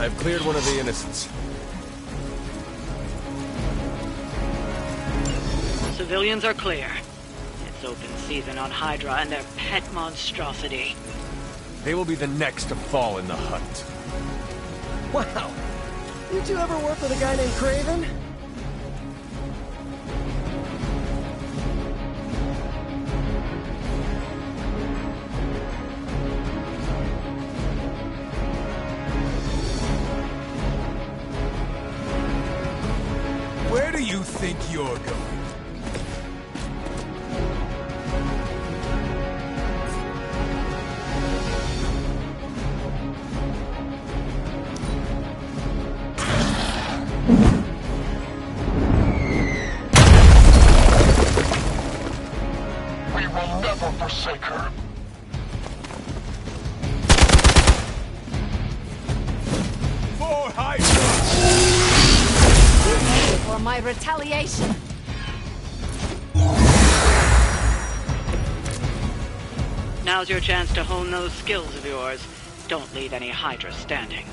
I've cleared one of the innocents. Civilians are clear. It's open season on Hydra and their pet monstrosity. They will be the next to fall in the hunt. Wow. You two ever work with a guy named Craven? Where do you think you're going? We will never forsake her. For Hydra! Ready for my retaliation. Now's your chance to hone those skills of yours. Don't leave any Hydra standing.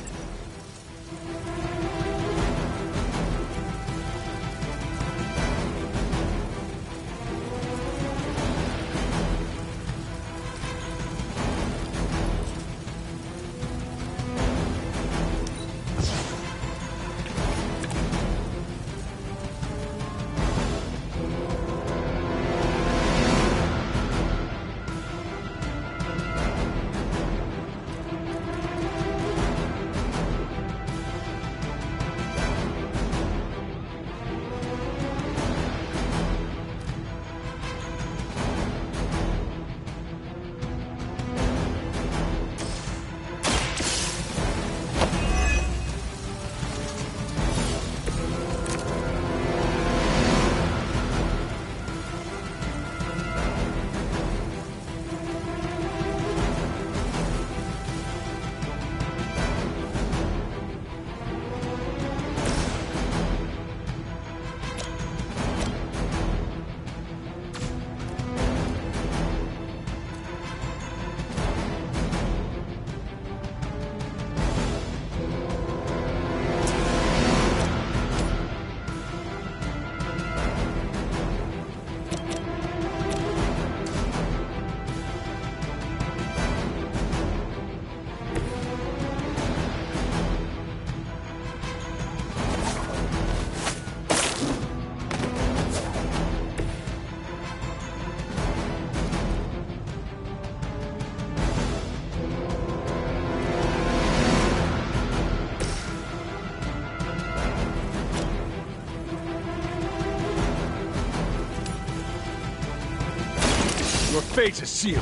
fate is sealed.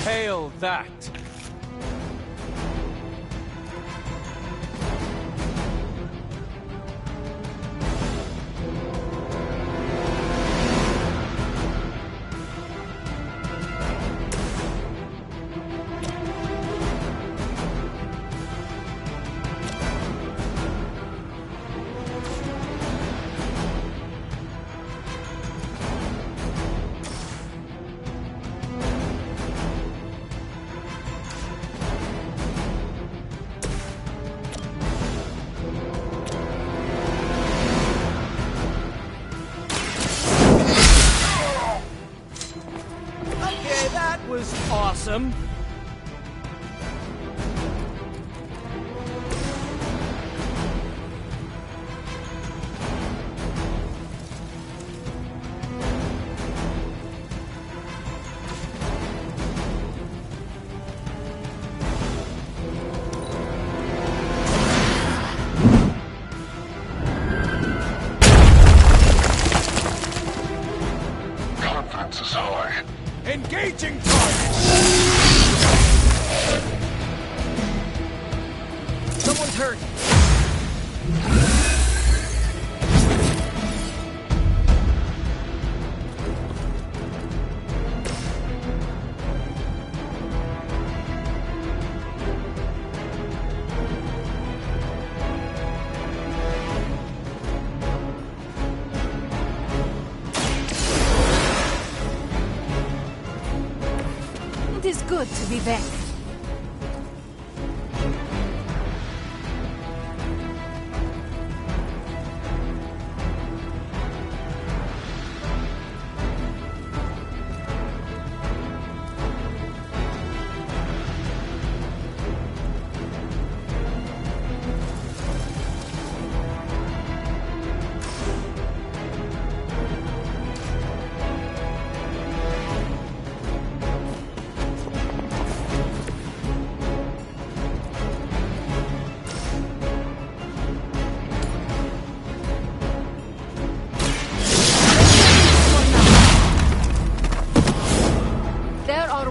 Hail that! Was awesome. Confidence is high. Engaging target! Someone's hurt. It is good to be back.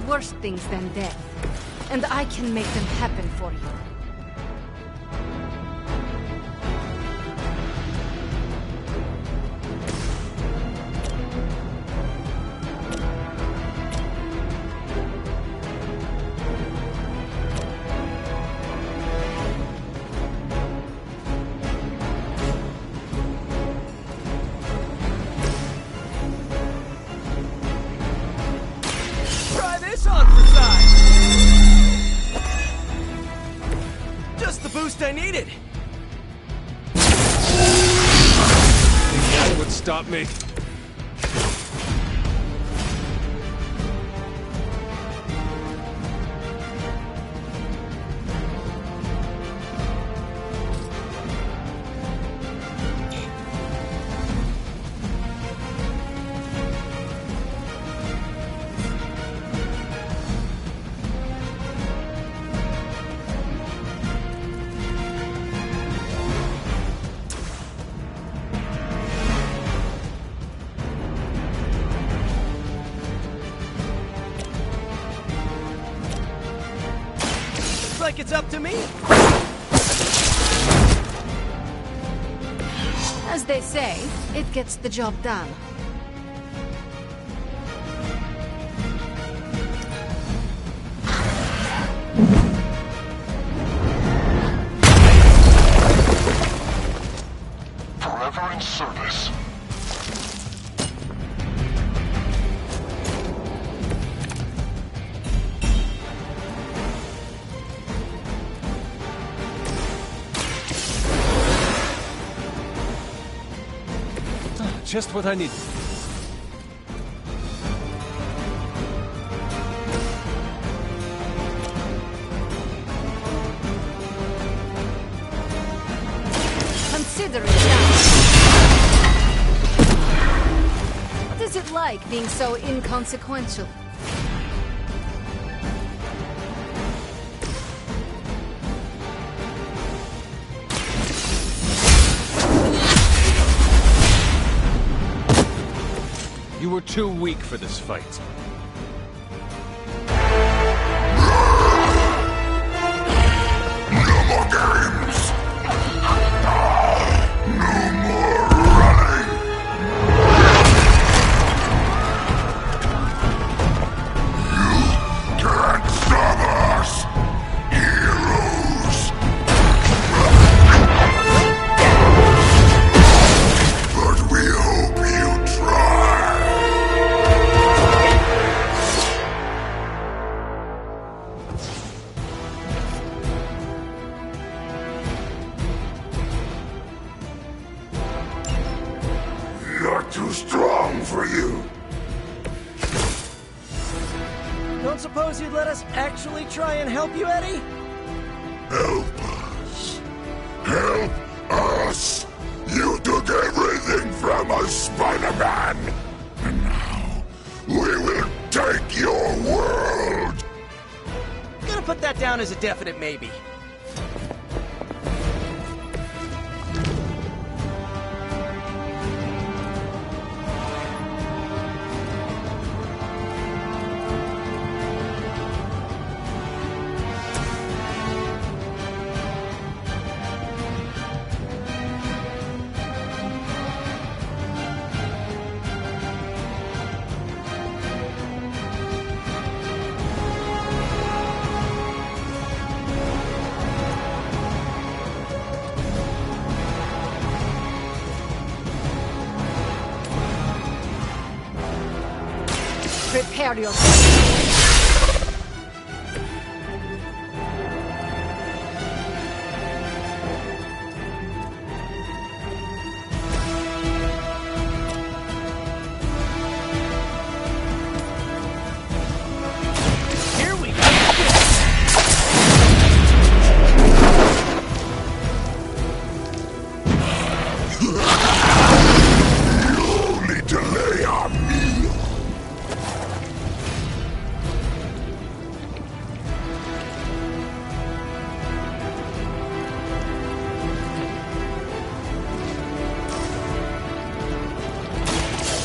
Worse things than death, and I can make them happen for you. On for size. Just the boost I needed. Think that would stop me? Like it's up to me. As they say, it gets the job done. Forever in service. Just what I need. Consider it done. What is it like being so inconsequential? You were too weak for this fight. No more games! No more running! You can't stop us! Heroes! But we hope you try! You're too strong for you! Don't suppose you'd let us actually try and help you, Eddie? Help us! Help us! You took everything from us, Spider-Man! And now, we will take your world! Gonna put that down as a definite maybe. Prepare yourself. Here we go! You only delay our meal!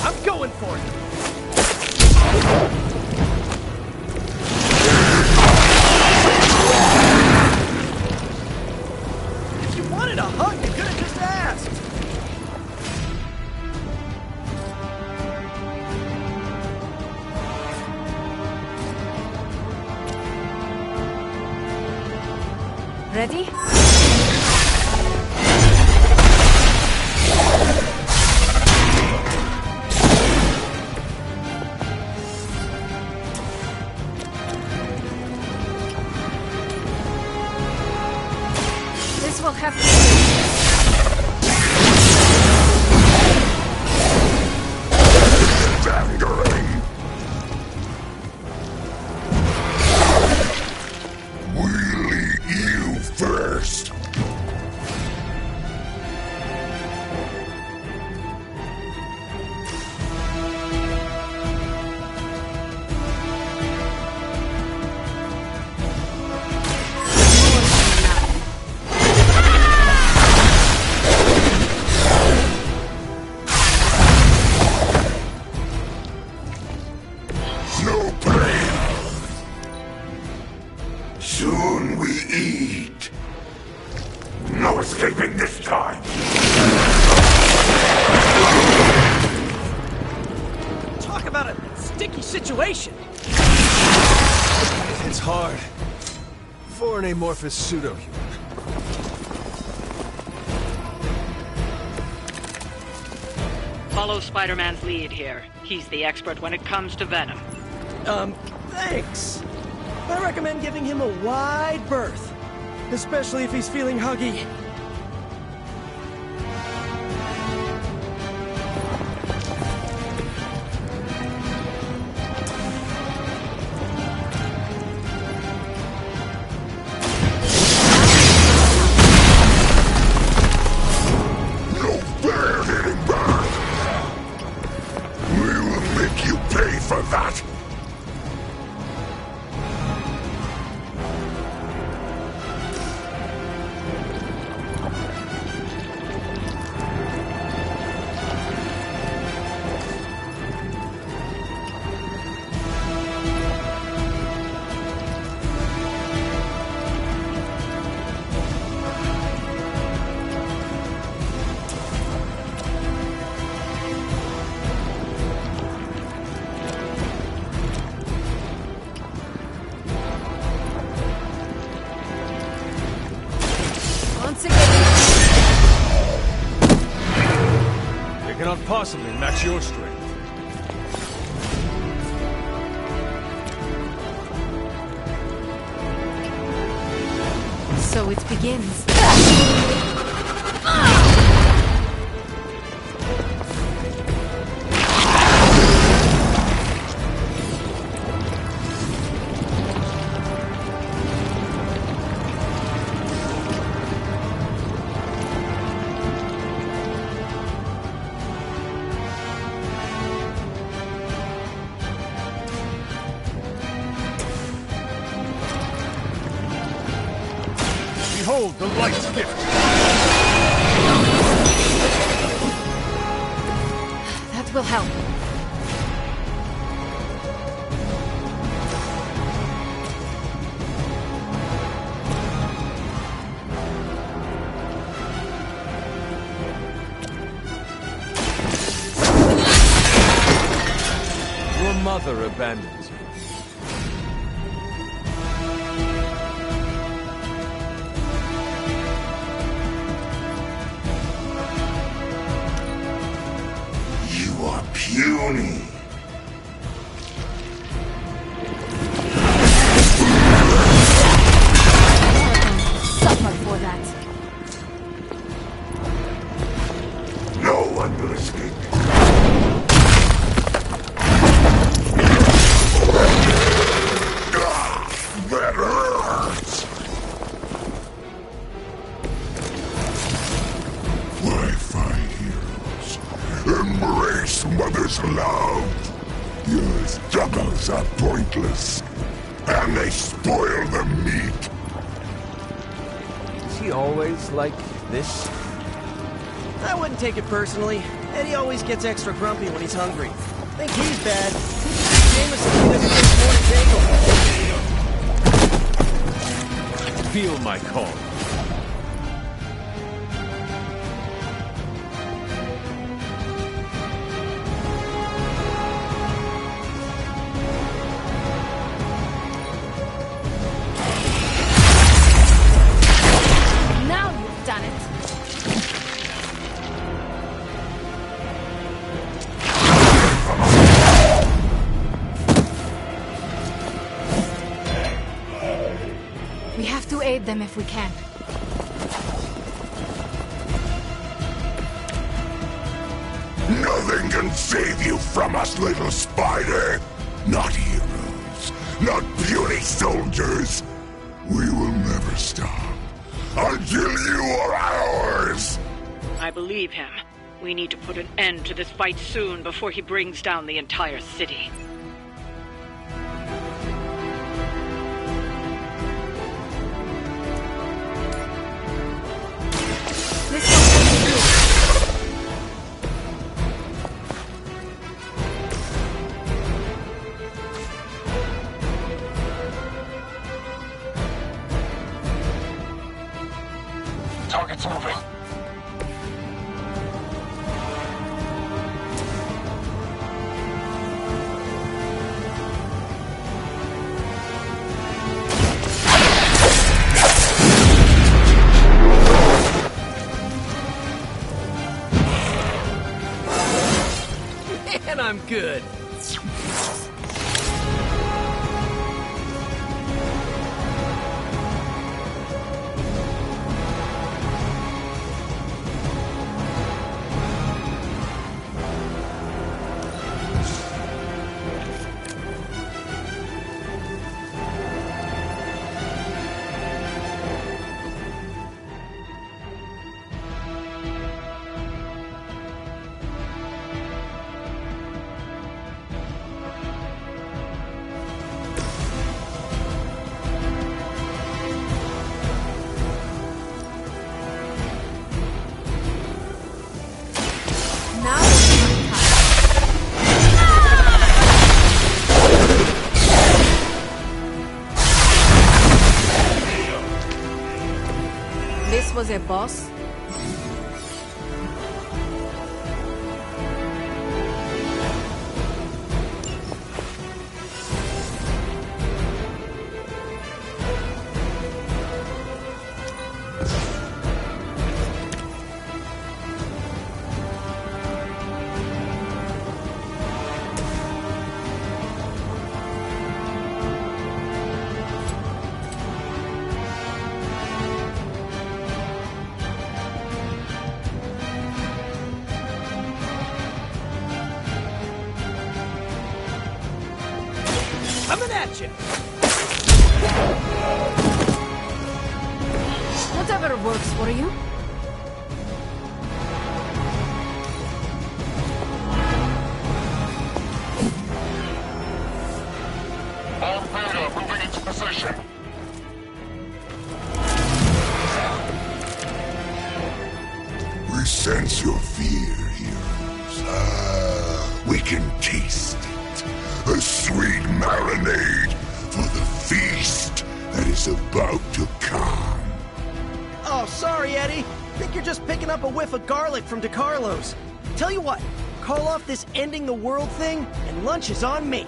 I'm going for it! If you wanted a hug, you could have just asked! Ready? This will have to... Angering! We'll eat you first! No pain! Soon we eat! No escaping this time! Talk about a sticky situation! It's hard. For an amorphous pseudo-human. Follow Spider-Man's lead here. He's the expert when it comes to Venom. Thanks. I recommend giving him a wide berth. Especially if he's feeling huggy. No fair hitting back! We will make you pay for that! cannot possibly match your strength. So it begins. Behold the light's gift! That will help. Your mother abandons you. Puny. Suffer for that. No one will escape. That hurts. Why fight heroes? Embrace mother's love. Your struggles are pointless, and they spoil the meat. Is he always like this? I wouldn't take it personally. Eddie always gets extra grumpy when he's hungry. Think he's bad. Jameson doesn't get more tangled. Feel my call. Now you've done it. We have to aid them if we can. Nothing can save you from us, little spider. Not heroes, not puny soldiers. We will never stop until you are ours. I believe him. We need to put an end to this fight soon before he brings down the entire city. Target's moving. And I'm good. This was a boss? Coming at you! Whatever works for you. All Beta moving into position. We sense your fear, heroes. We can taste it. A sweet marinade for the feast that is about to come. Oh, sorry, Eddie. Think you're just picking up a whiff of garlic from DeCarlo's. Tell you what, call off this ending the world thing, and lunch is on me.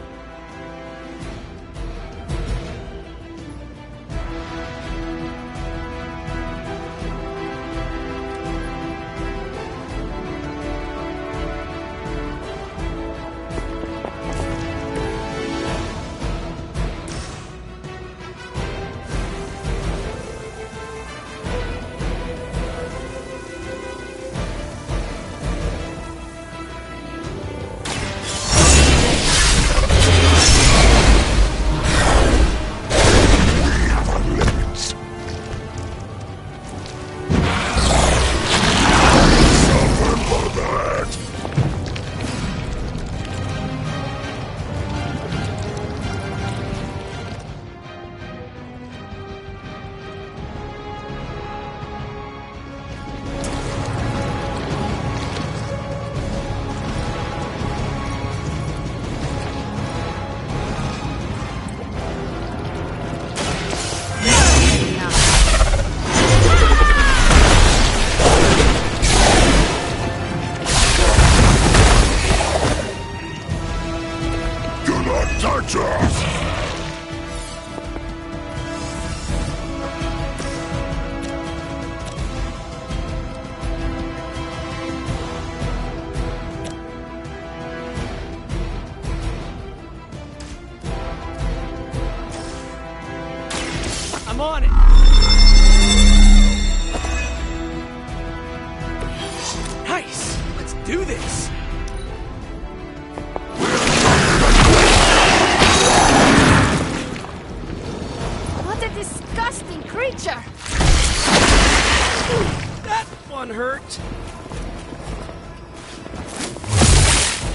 Touch us! I'm on it! Nice! Let's do this! Disgusting creature! That one hurt!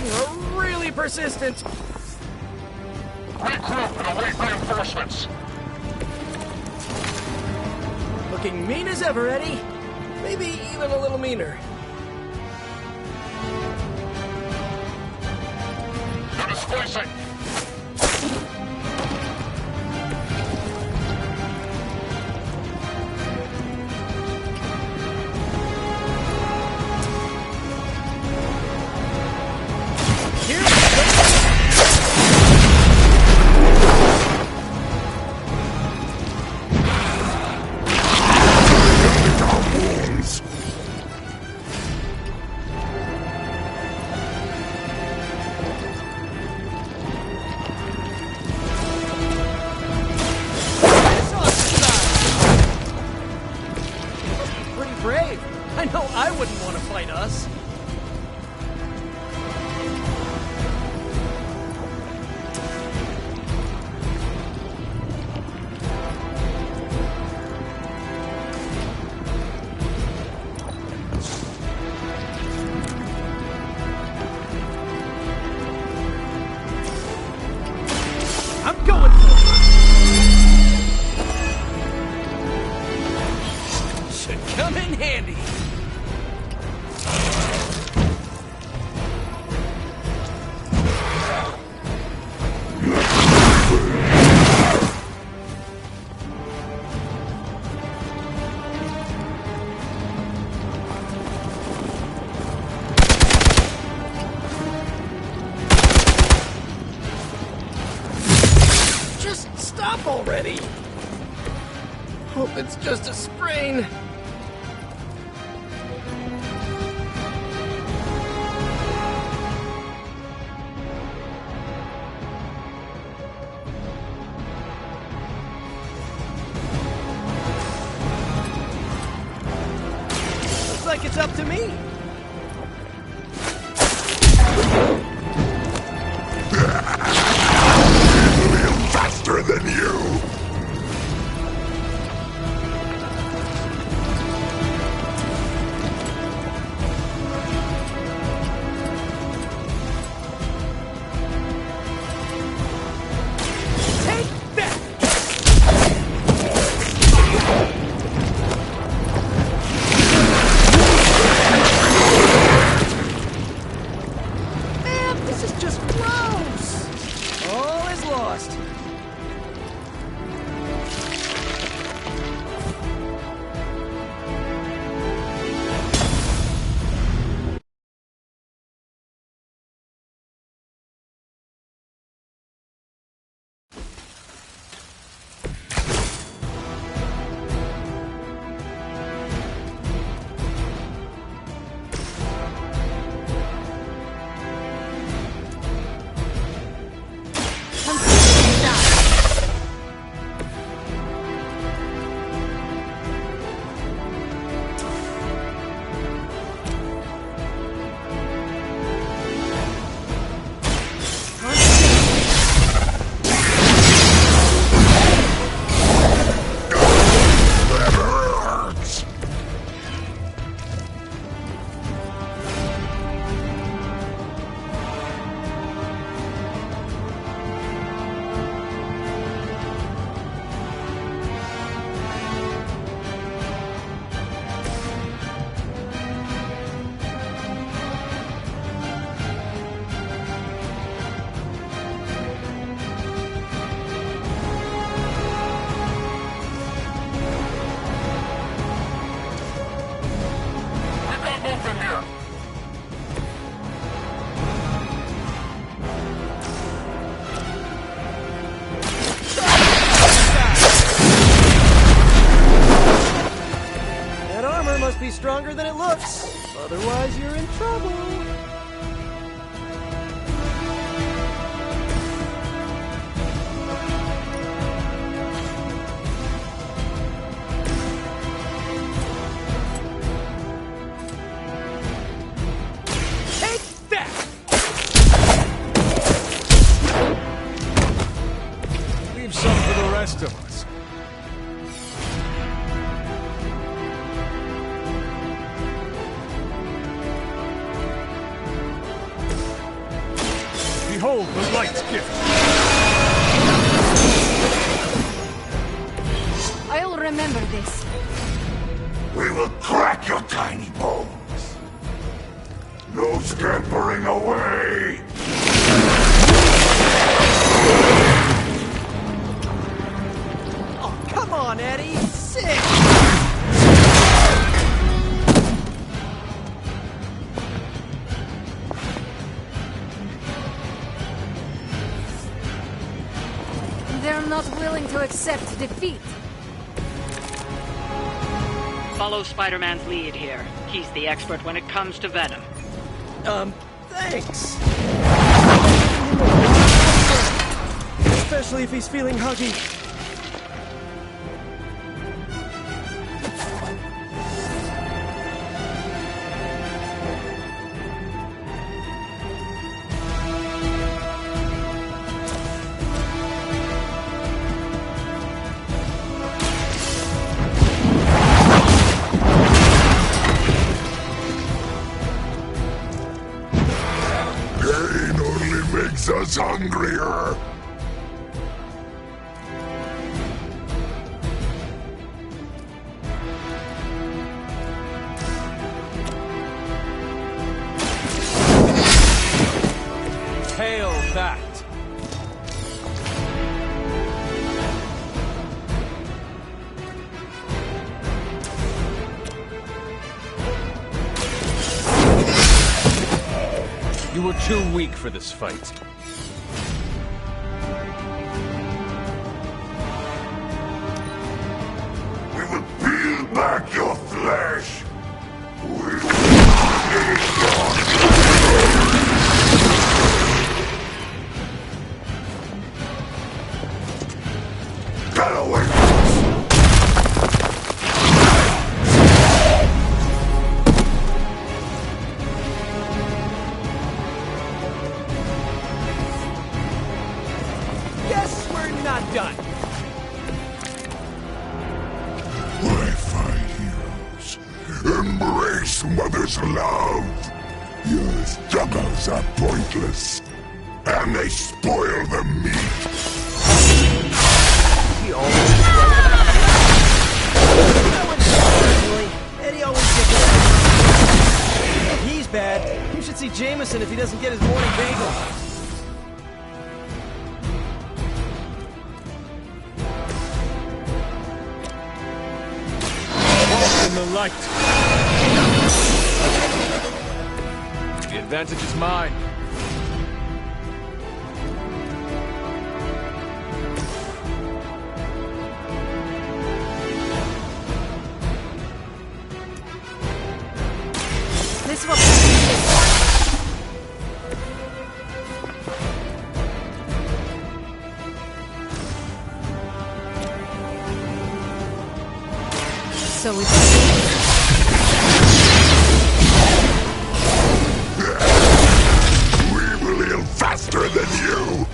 You're really persistent! Regroup and await reinforcements! Looking mean as ever, Eddie. Maybe even a little meaner. They're displacing! Brave. I know I wouldn't want to fight us. I'm going for it. Should come in handy. Just stop already. Hope it's just a sprain. Looks like it's up to me. stronger than it looks. Otherwise, you're in trouble. Rest of us. Behold the light's gift. I'll remember this. We will crack your tiny bones. No scampering away. Come on, Eddie! Sick! They're not willing to accept defeat. Follow Spider-Man's lead here. He's the expert when it comes to Venom. Thanks! Especially if he's feeling huggy. Makes us hungrier. Hail that. You were too weak for this fight. We will peel back your flesh. We will get away from us. Guess we're not done. Wi-Fi heroes, embrace Mother's love. Your struggles are pointless, and they spoil the meat. He always Eddie always gets it. If he's bad, you should see Jameson if he doesn't get his morning bagel. In the light. The advantage is mine. This will... So we... We will heal faster than you.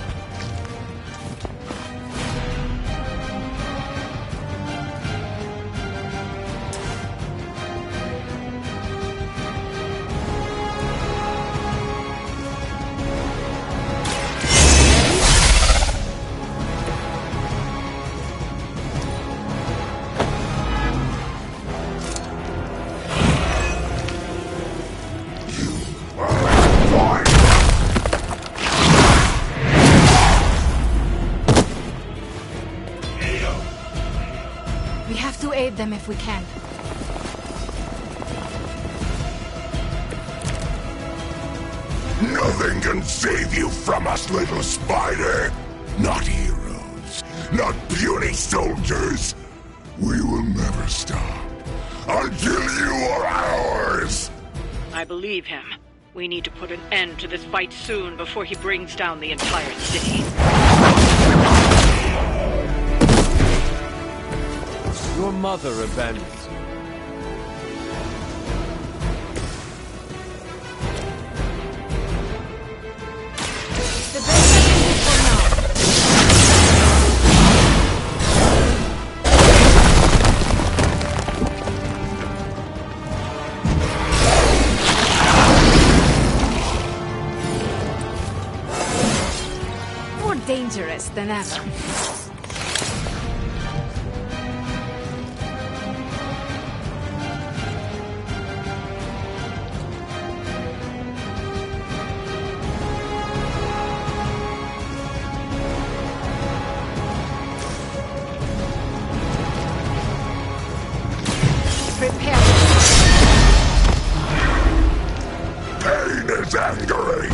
We have to aid them if we can. Nothing can save you from us, little spider. Not heroes, not puny soldiers. We will never stop until you are ours! I believe him. We need to put an end to this fight soon before he brings down the entire city. Your mother abandoned you. The best I can do for now. More dangerous than ever. Prepare. Pain is angering!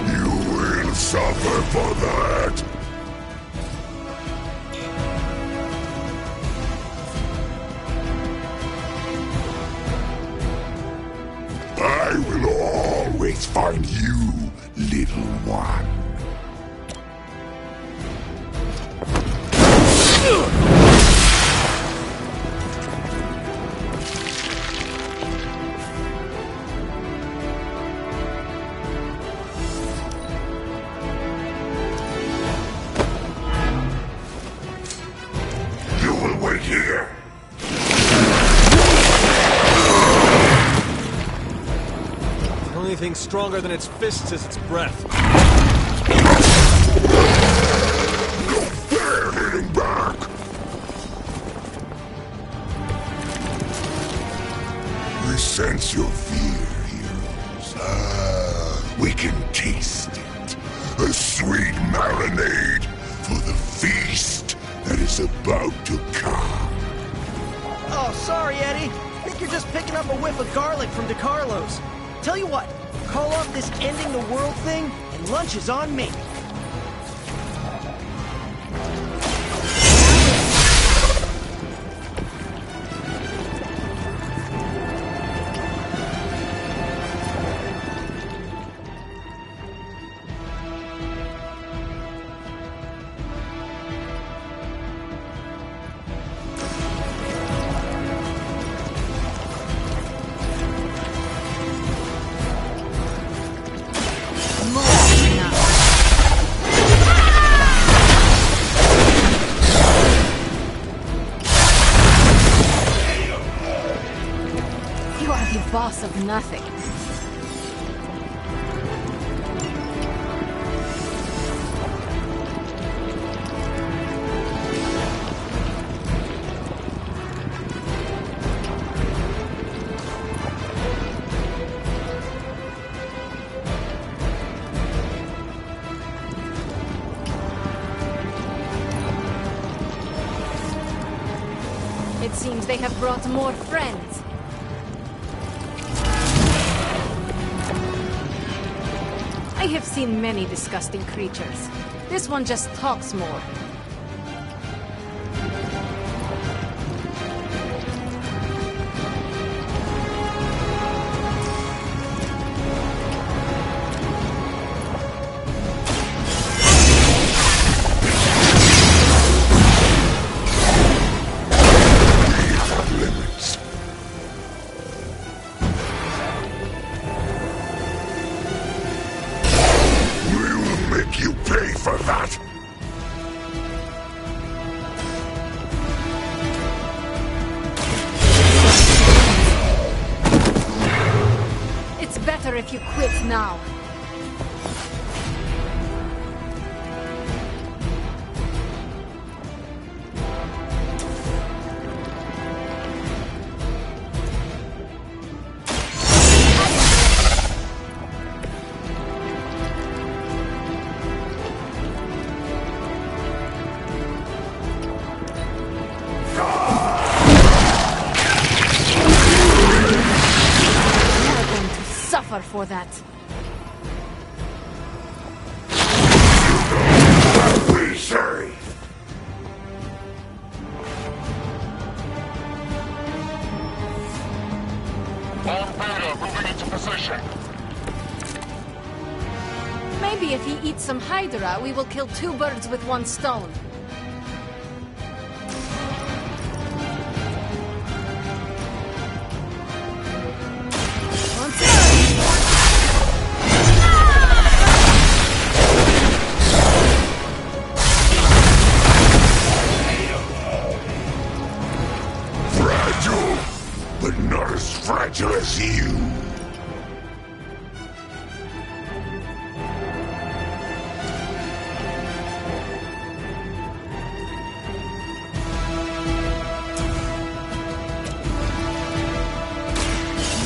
You will suffer for that! I will always find you, little one. You will wait here. The only thing stronger than its fists is its breath. No fair hitting back. We sense your fear, heroes. We can taste it. A sweet marinade for the feast that is about to come. Oh, sorry, Eddie. I think you're just picking up a whiff of garlic from DeCarlo's. Tell you what, call off this ending the world thing, and lunch is on me. You are the boss of nothing. It seems they have brought more friends. I have seen many disgusting creatures. This one just talks more. You pay for that! It's better if you quit now. You're going to suffer for that. say? All Beta moving into position. Maybe if he eats some Hydra, we will kill two birds with one stone. Fragile, but not as fragile as you.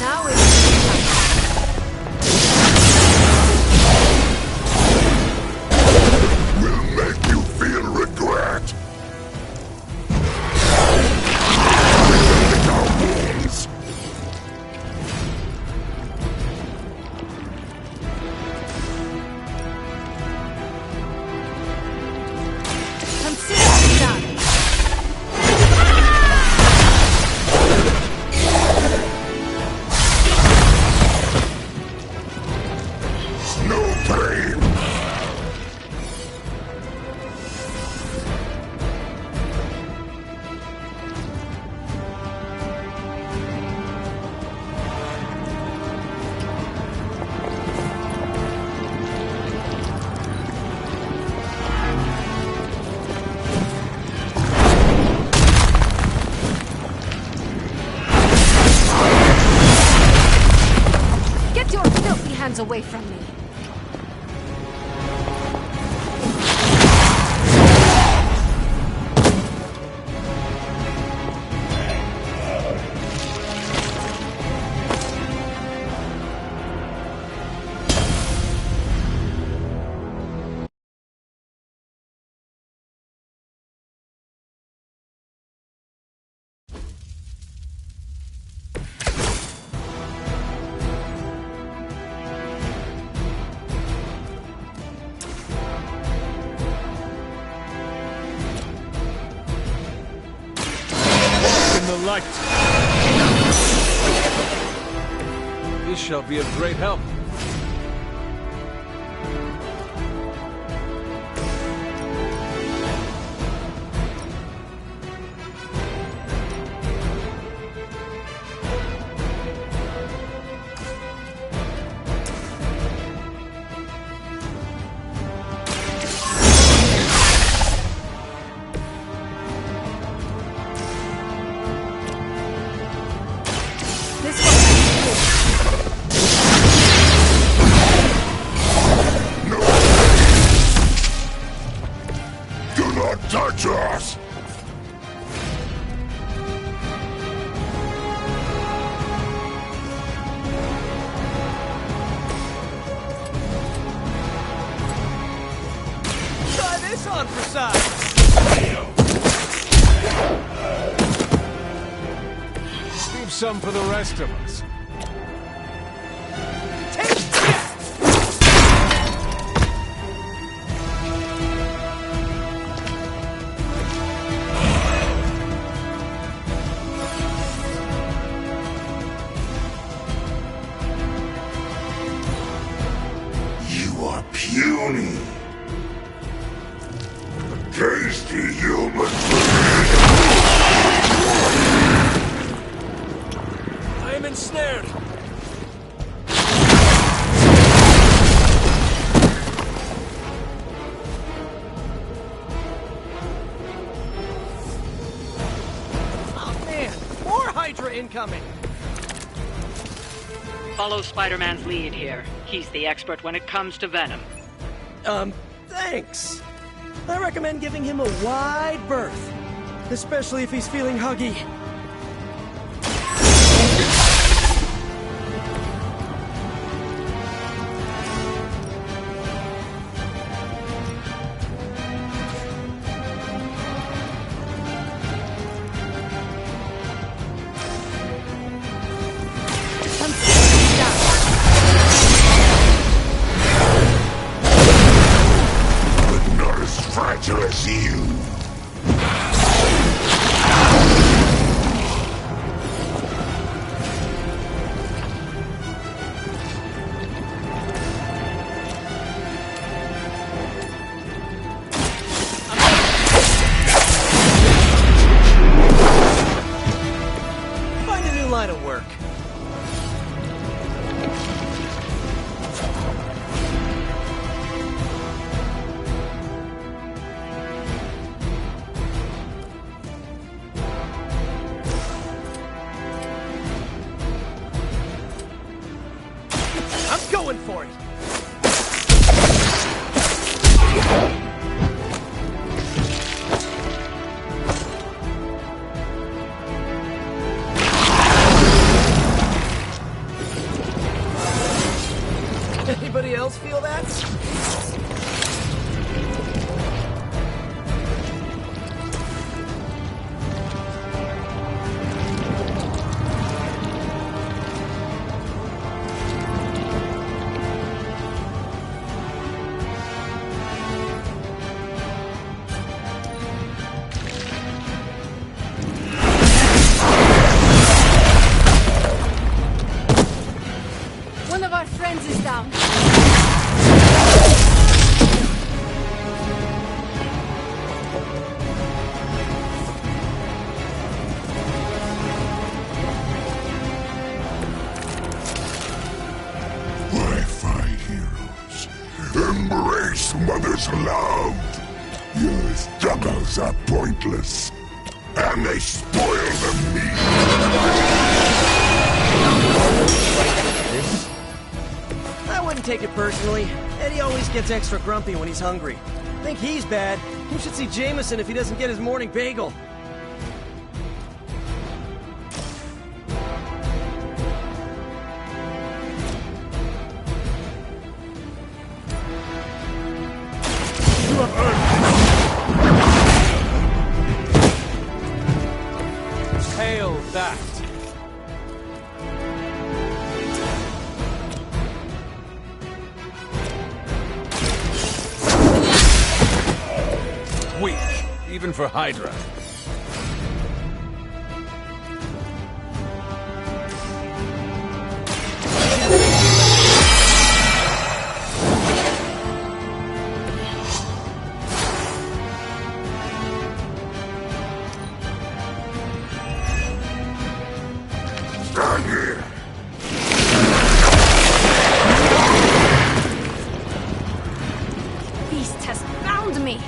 Now it's Will make you feel regret. Lick our wounds. consider it done. No pain. Get your filthy hands away from me. In the light. This shall be of great help. Do not touch us. Try this on for size. Leave some for the rest of us. You are puny. Tasty human food. I am ensnared. Oh man, more Hydra incoming. Follow Spider-Man's lead here. He's the expert when it comes to venom. Thanks. I recommend giving him a wide berth, especially if he's feeling huggy. But not as fragile as going for it. Anybody else feel that? One of our friends is down. Wi-Fi heroes, embrace Mother's love. Your struggles are pointless, and they spoil the meat. I wouldn't take it personally. Eddie always gets extra grumpy when he's hungry. Think he's bad? You should see Jameson if he doesn't get his morning bagel. Hail that! Weak, even for Hydra. Stand here. Beast has found me.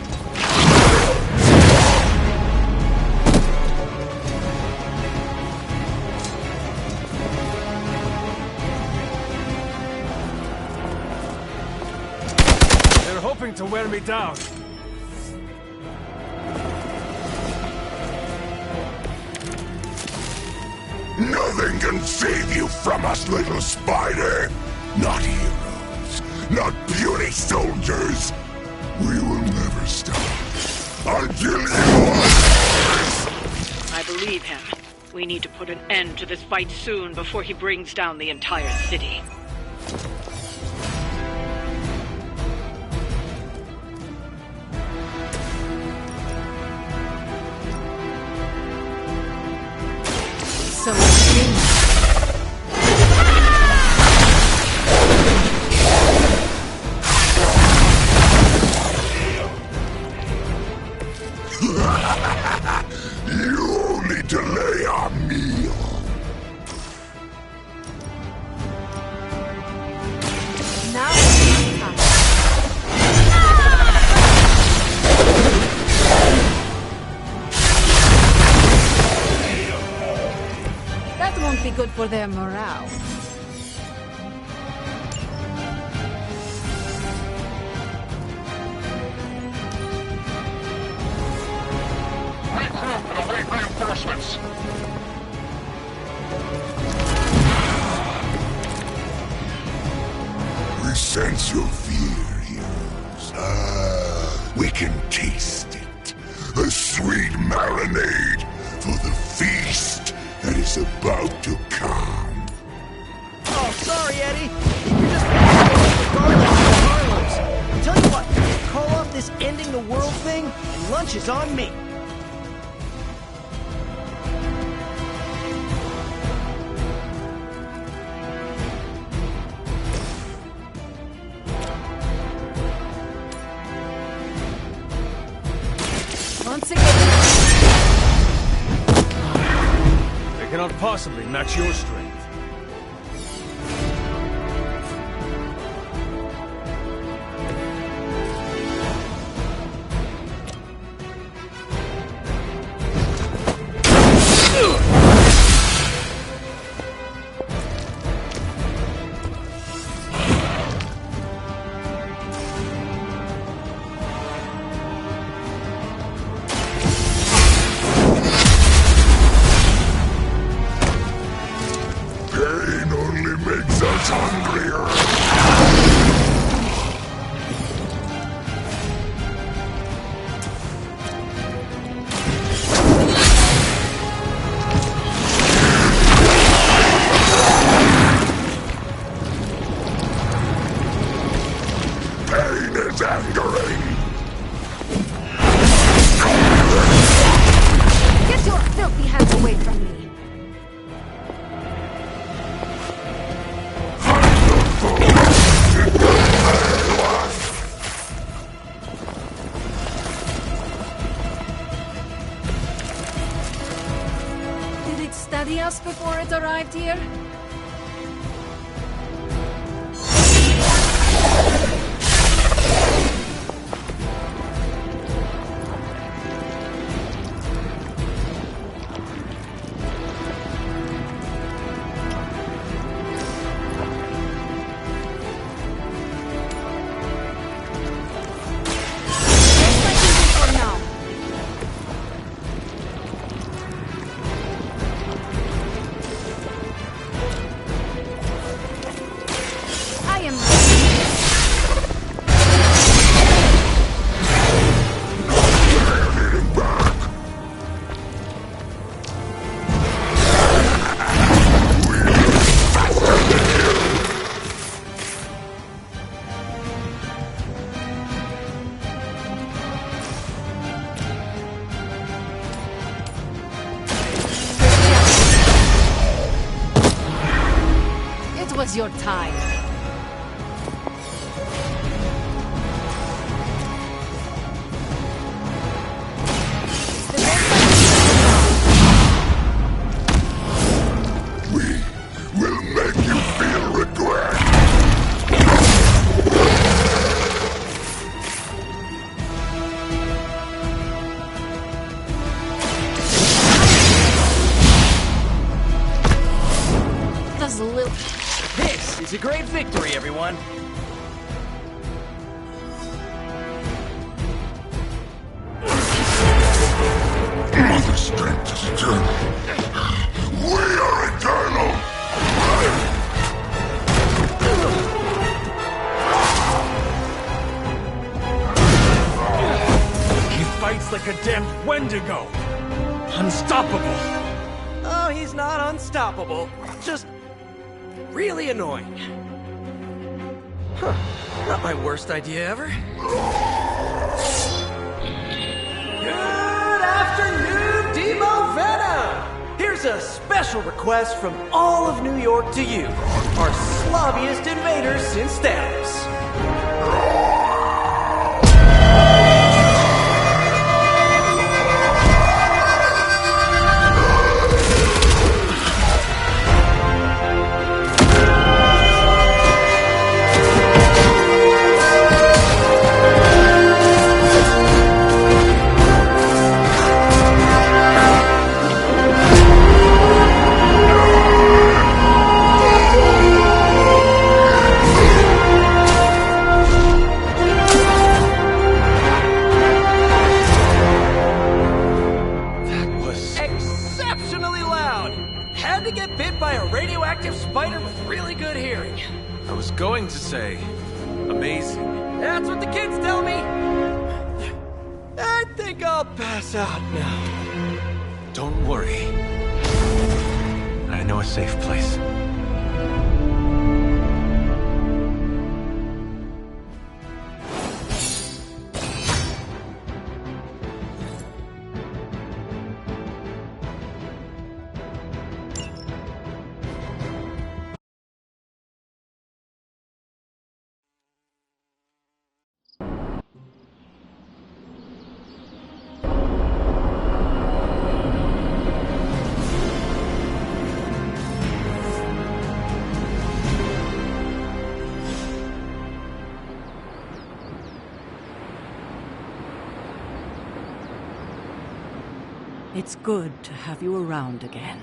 They're hoping to wear me down. Nothing can save you from us, little spider. Not heroes, not puny soldiers. We will never stop until you are ours. I believe him. We need to put an end to this fight soon before he brings down the entire city. So much You only delay our meal. Now it's my time. That won't be good for their morale. Regroup and await reinforcements. We sense your fear, heroes. We can taste it. A sweet marinade for the feast that is about to come. Oh, sorry, Eddie. You're just regardless of Carlos. Tell you what, call off this ending the world thing, and lunch is on me. once again. They cannot possibly match your strength. monsters hungrier. Pain is angering. Get your filthy hands away from me! Did it study us before it arrived here? Was your time. We will make you feel regret. Does Lil... This is a great victory, everyone. Mother strength is eternal. We are eternal. He fights like a damned Wendigo. Unstoppable. Oh, he's not unstoppable. Just really annoying. Huh. Not my worst idea ever. Good afternoon, Demo Venom! Here's a special request from all of New York to you, our slobbiest invaders since Thanos. I was going to say, amazing. That's what the kids tell me. I think I'll pass out now. Don't worry. I know a safe place. It's good to have you around again.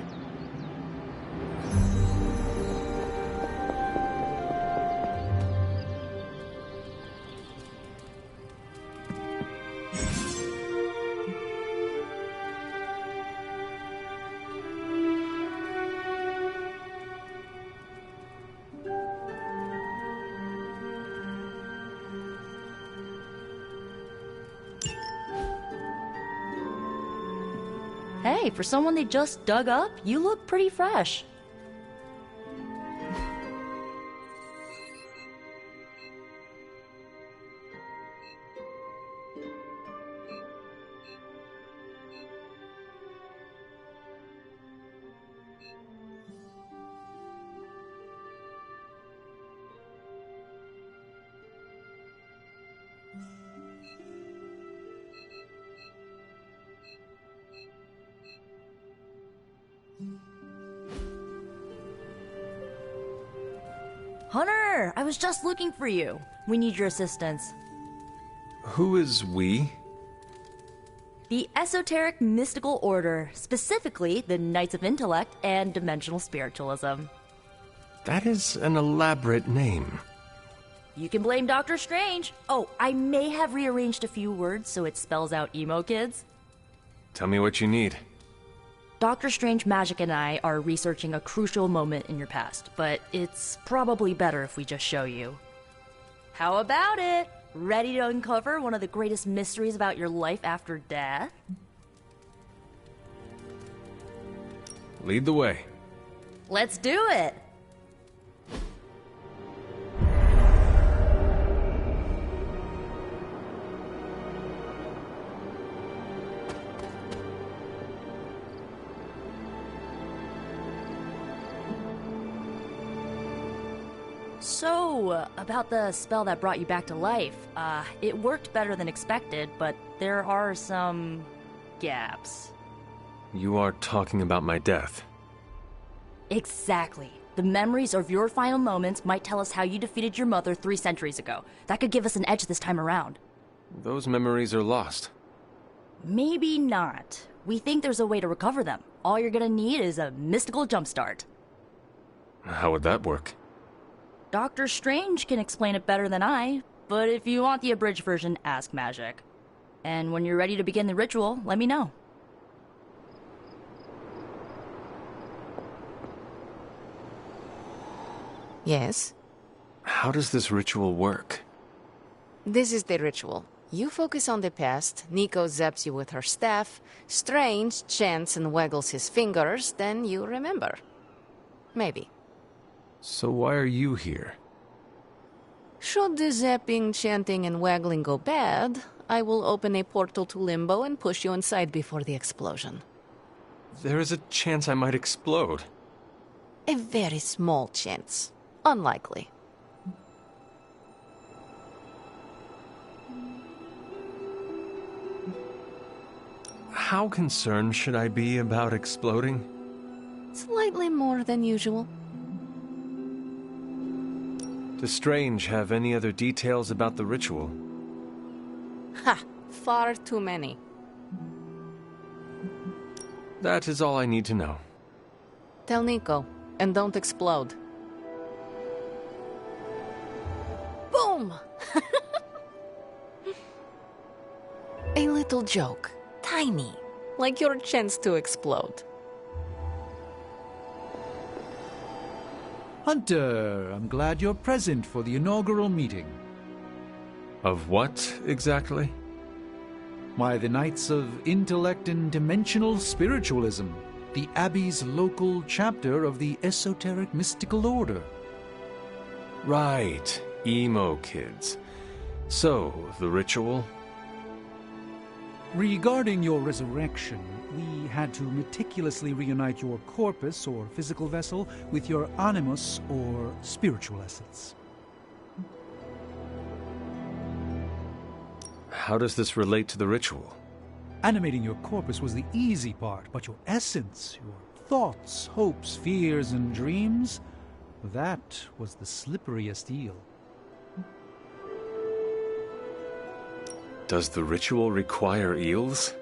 Hey, for someone they just dug up, you look pretty fresh. Hunter, I was just looking for you. We need your assistance. Who is we? The Esoteric Mystical Order, specifically the Knights of Intellect and Dimensional Spiritualism. That is an elaborate name. You can blame Dr. Strange. Oh, I may have rearranged a few words so it spells out emo kids. Tell me what you need. Dr. Strange Magic and I are researching a crucial moment in your past, but it's probably better if we just show you. How about it? Ready to uncover one of the greatest mysteries about your life after death? Lead the way. Let's do it! So, about the spell that brought you back to life, it worked better than expected, but there are some gaps. You are talking about my death. Exactly. The memories of your final moments might tell us how you defeated your mother 3 centuries ago. That could give us an edge this time around. Those memories are lost. Maybe not. We think there's a way to recover them. All you're gonna need is a mystical jumpstart. How would that work? Dr. Strange can explain it better than I, but if you want the abridged version, ask Magic. And when you're ready to begin the ritual, let me know. Yes? How does this ritual work? This is the ritual. You focus on the past, Nico zaps you with her staff, Strange chants and waggles his fingers, then you remember. Maybe. So why are you here? Should the zapping, chanting, and waggling go bad, I will open a portal to Limbo and push you inside before the explosion. There is a chance I might explode. A very small chance. Unlikely. How concerned should I be about exploding? Slightly more than usual. Does Strange have any other details about the ritual? Ha! Far too many. That is all I need to know. Tell Nico, and don't explode. Boom! A little joke. Tiny. Like your chance to explode. Hunter, I'm glad you're present for the inaugural meeting. Of what, exactly? Why, the Knights of Intellect and Dimensional Spiritualism, the Abbey's local chapter of the Esoteric Mystical Order. Right, emo kids. So, the ritual? Regarding your resurrection, we had to meticulously reunite your corpus, or physical vessel, with your animus, or spiritual essence. How does this relate to the ritual? Animating your corpus was the easy part, but your essence, your thoughts, hopes, fears, and dreams, that was the slipperiest eel. Does the ritual require eels?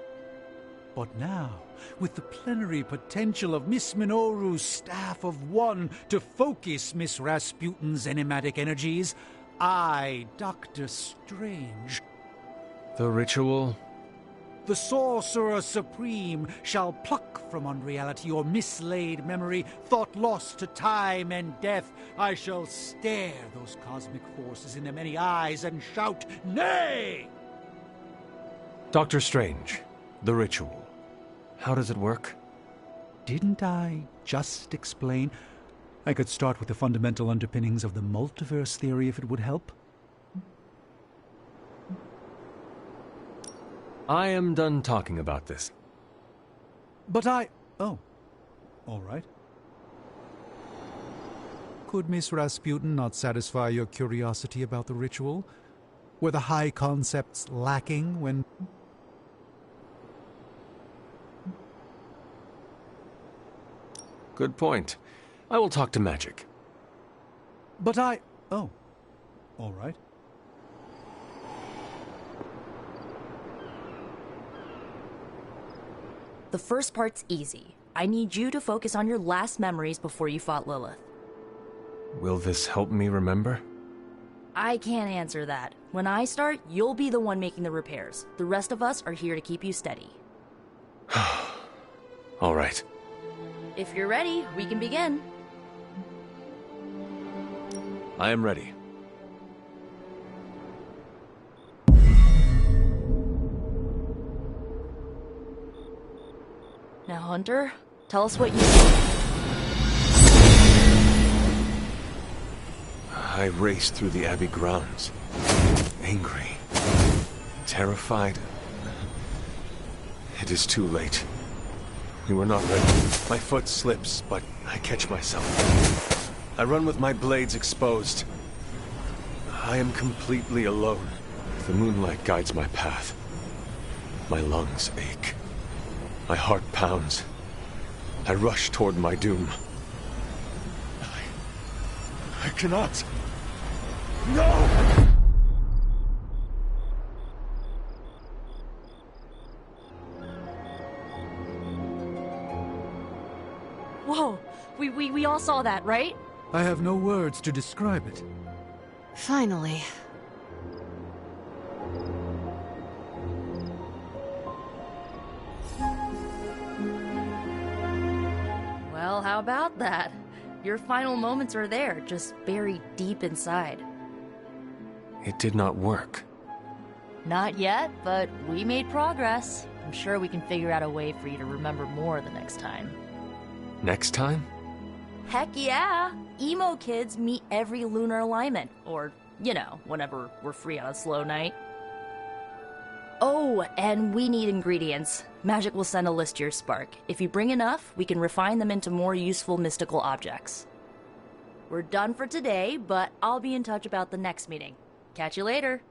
But now, with the plenary potential of Miss Minoru's Staff of One to focus Miss Rasputin's enigmatic energies, I, Dr. Strange, the ritual? The Sorcerer Supreme shall pluck from unreality your mislaid memory, thought lost to time and death. I shall stare those cosmic forces in their many eyes and shout, "Nay!" Dr. Strange, the ritual. How does it work? Didn't I just explain? I could start with the fundamental underpinnings of the multiverse theory if it would help. I am done talking about this. But Oh. All right. Could Miss Rasputin not satisfy your curiosity about the ritual? Were the high concepts lacking when... Good point. I will talk to Magic. But Oh. All right. The first part's easy. I need you to focus on your last memories before you fought Lilith. Will this help me remember? I can't answer that. When I start, you'll be the one making the repairs. The rest of us are here to keep you steady. All right. If you're ready, we can begin. I am ready. Now, Hunter, tell us what you see. I raced through the Abbey grounds. Angry. Terrified. It is too late. We were not ready. My foot slips, but I catch myself. I run with my blades exposed. I am completely alone. The moonlight guides my path. My lungs ache. My heart pounds. I rush toward my doom. I cannot. No! Whoa! We all saw that, right? I have no words to describe it. Finally. Well, how about that? Your final moments are there, just buried deep inside. It did not work. Not yet, but we made progress. I'm sure we can figure out a way for you to remember more the next time. Next time? Heck yeah! Emo kids meet every lunar alignment. Or, you know, whenever we're free on a slow night. Oh, and we need ingredients. Magic will send a list to your Spark. If you bring enough, we can refine them into more useful mystical objects. We're done for today, but I'll be in touch about the next meeting. Catch you later.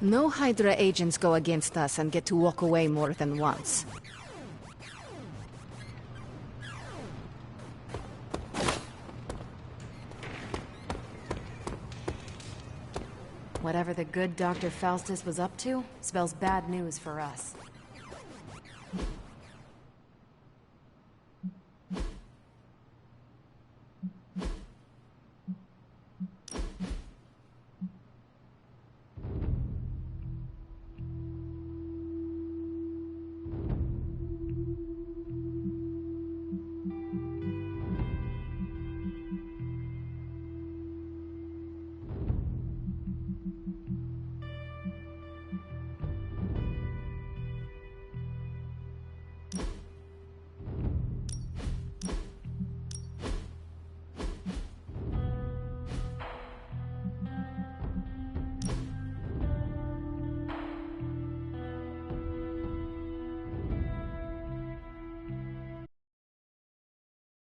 No Hydra agents go against us and get to walk away more than once. Whatever the good Dr. Faustus was up to, spells bad news for us.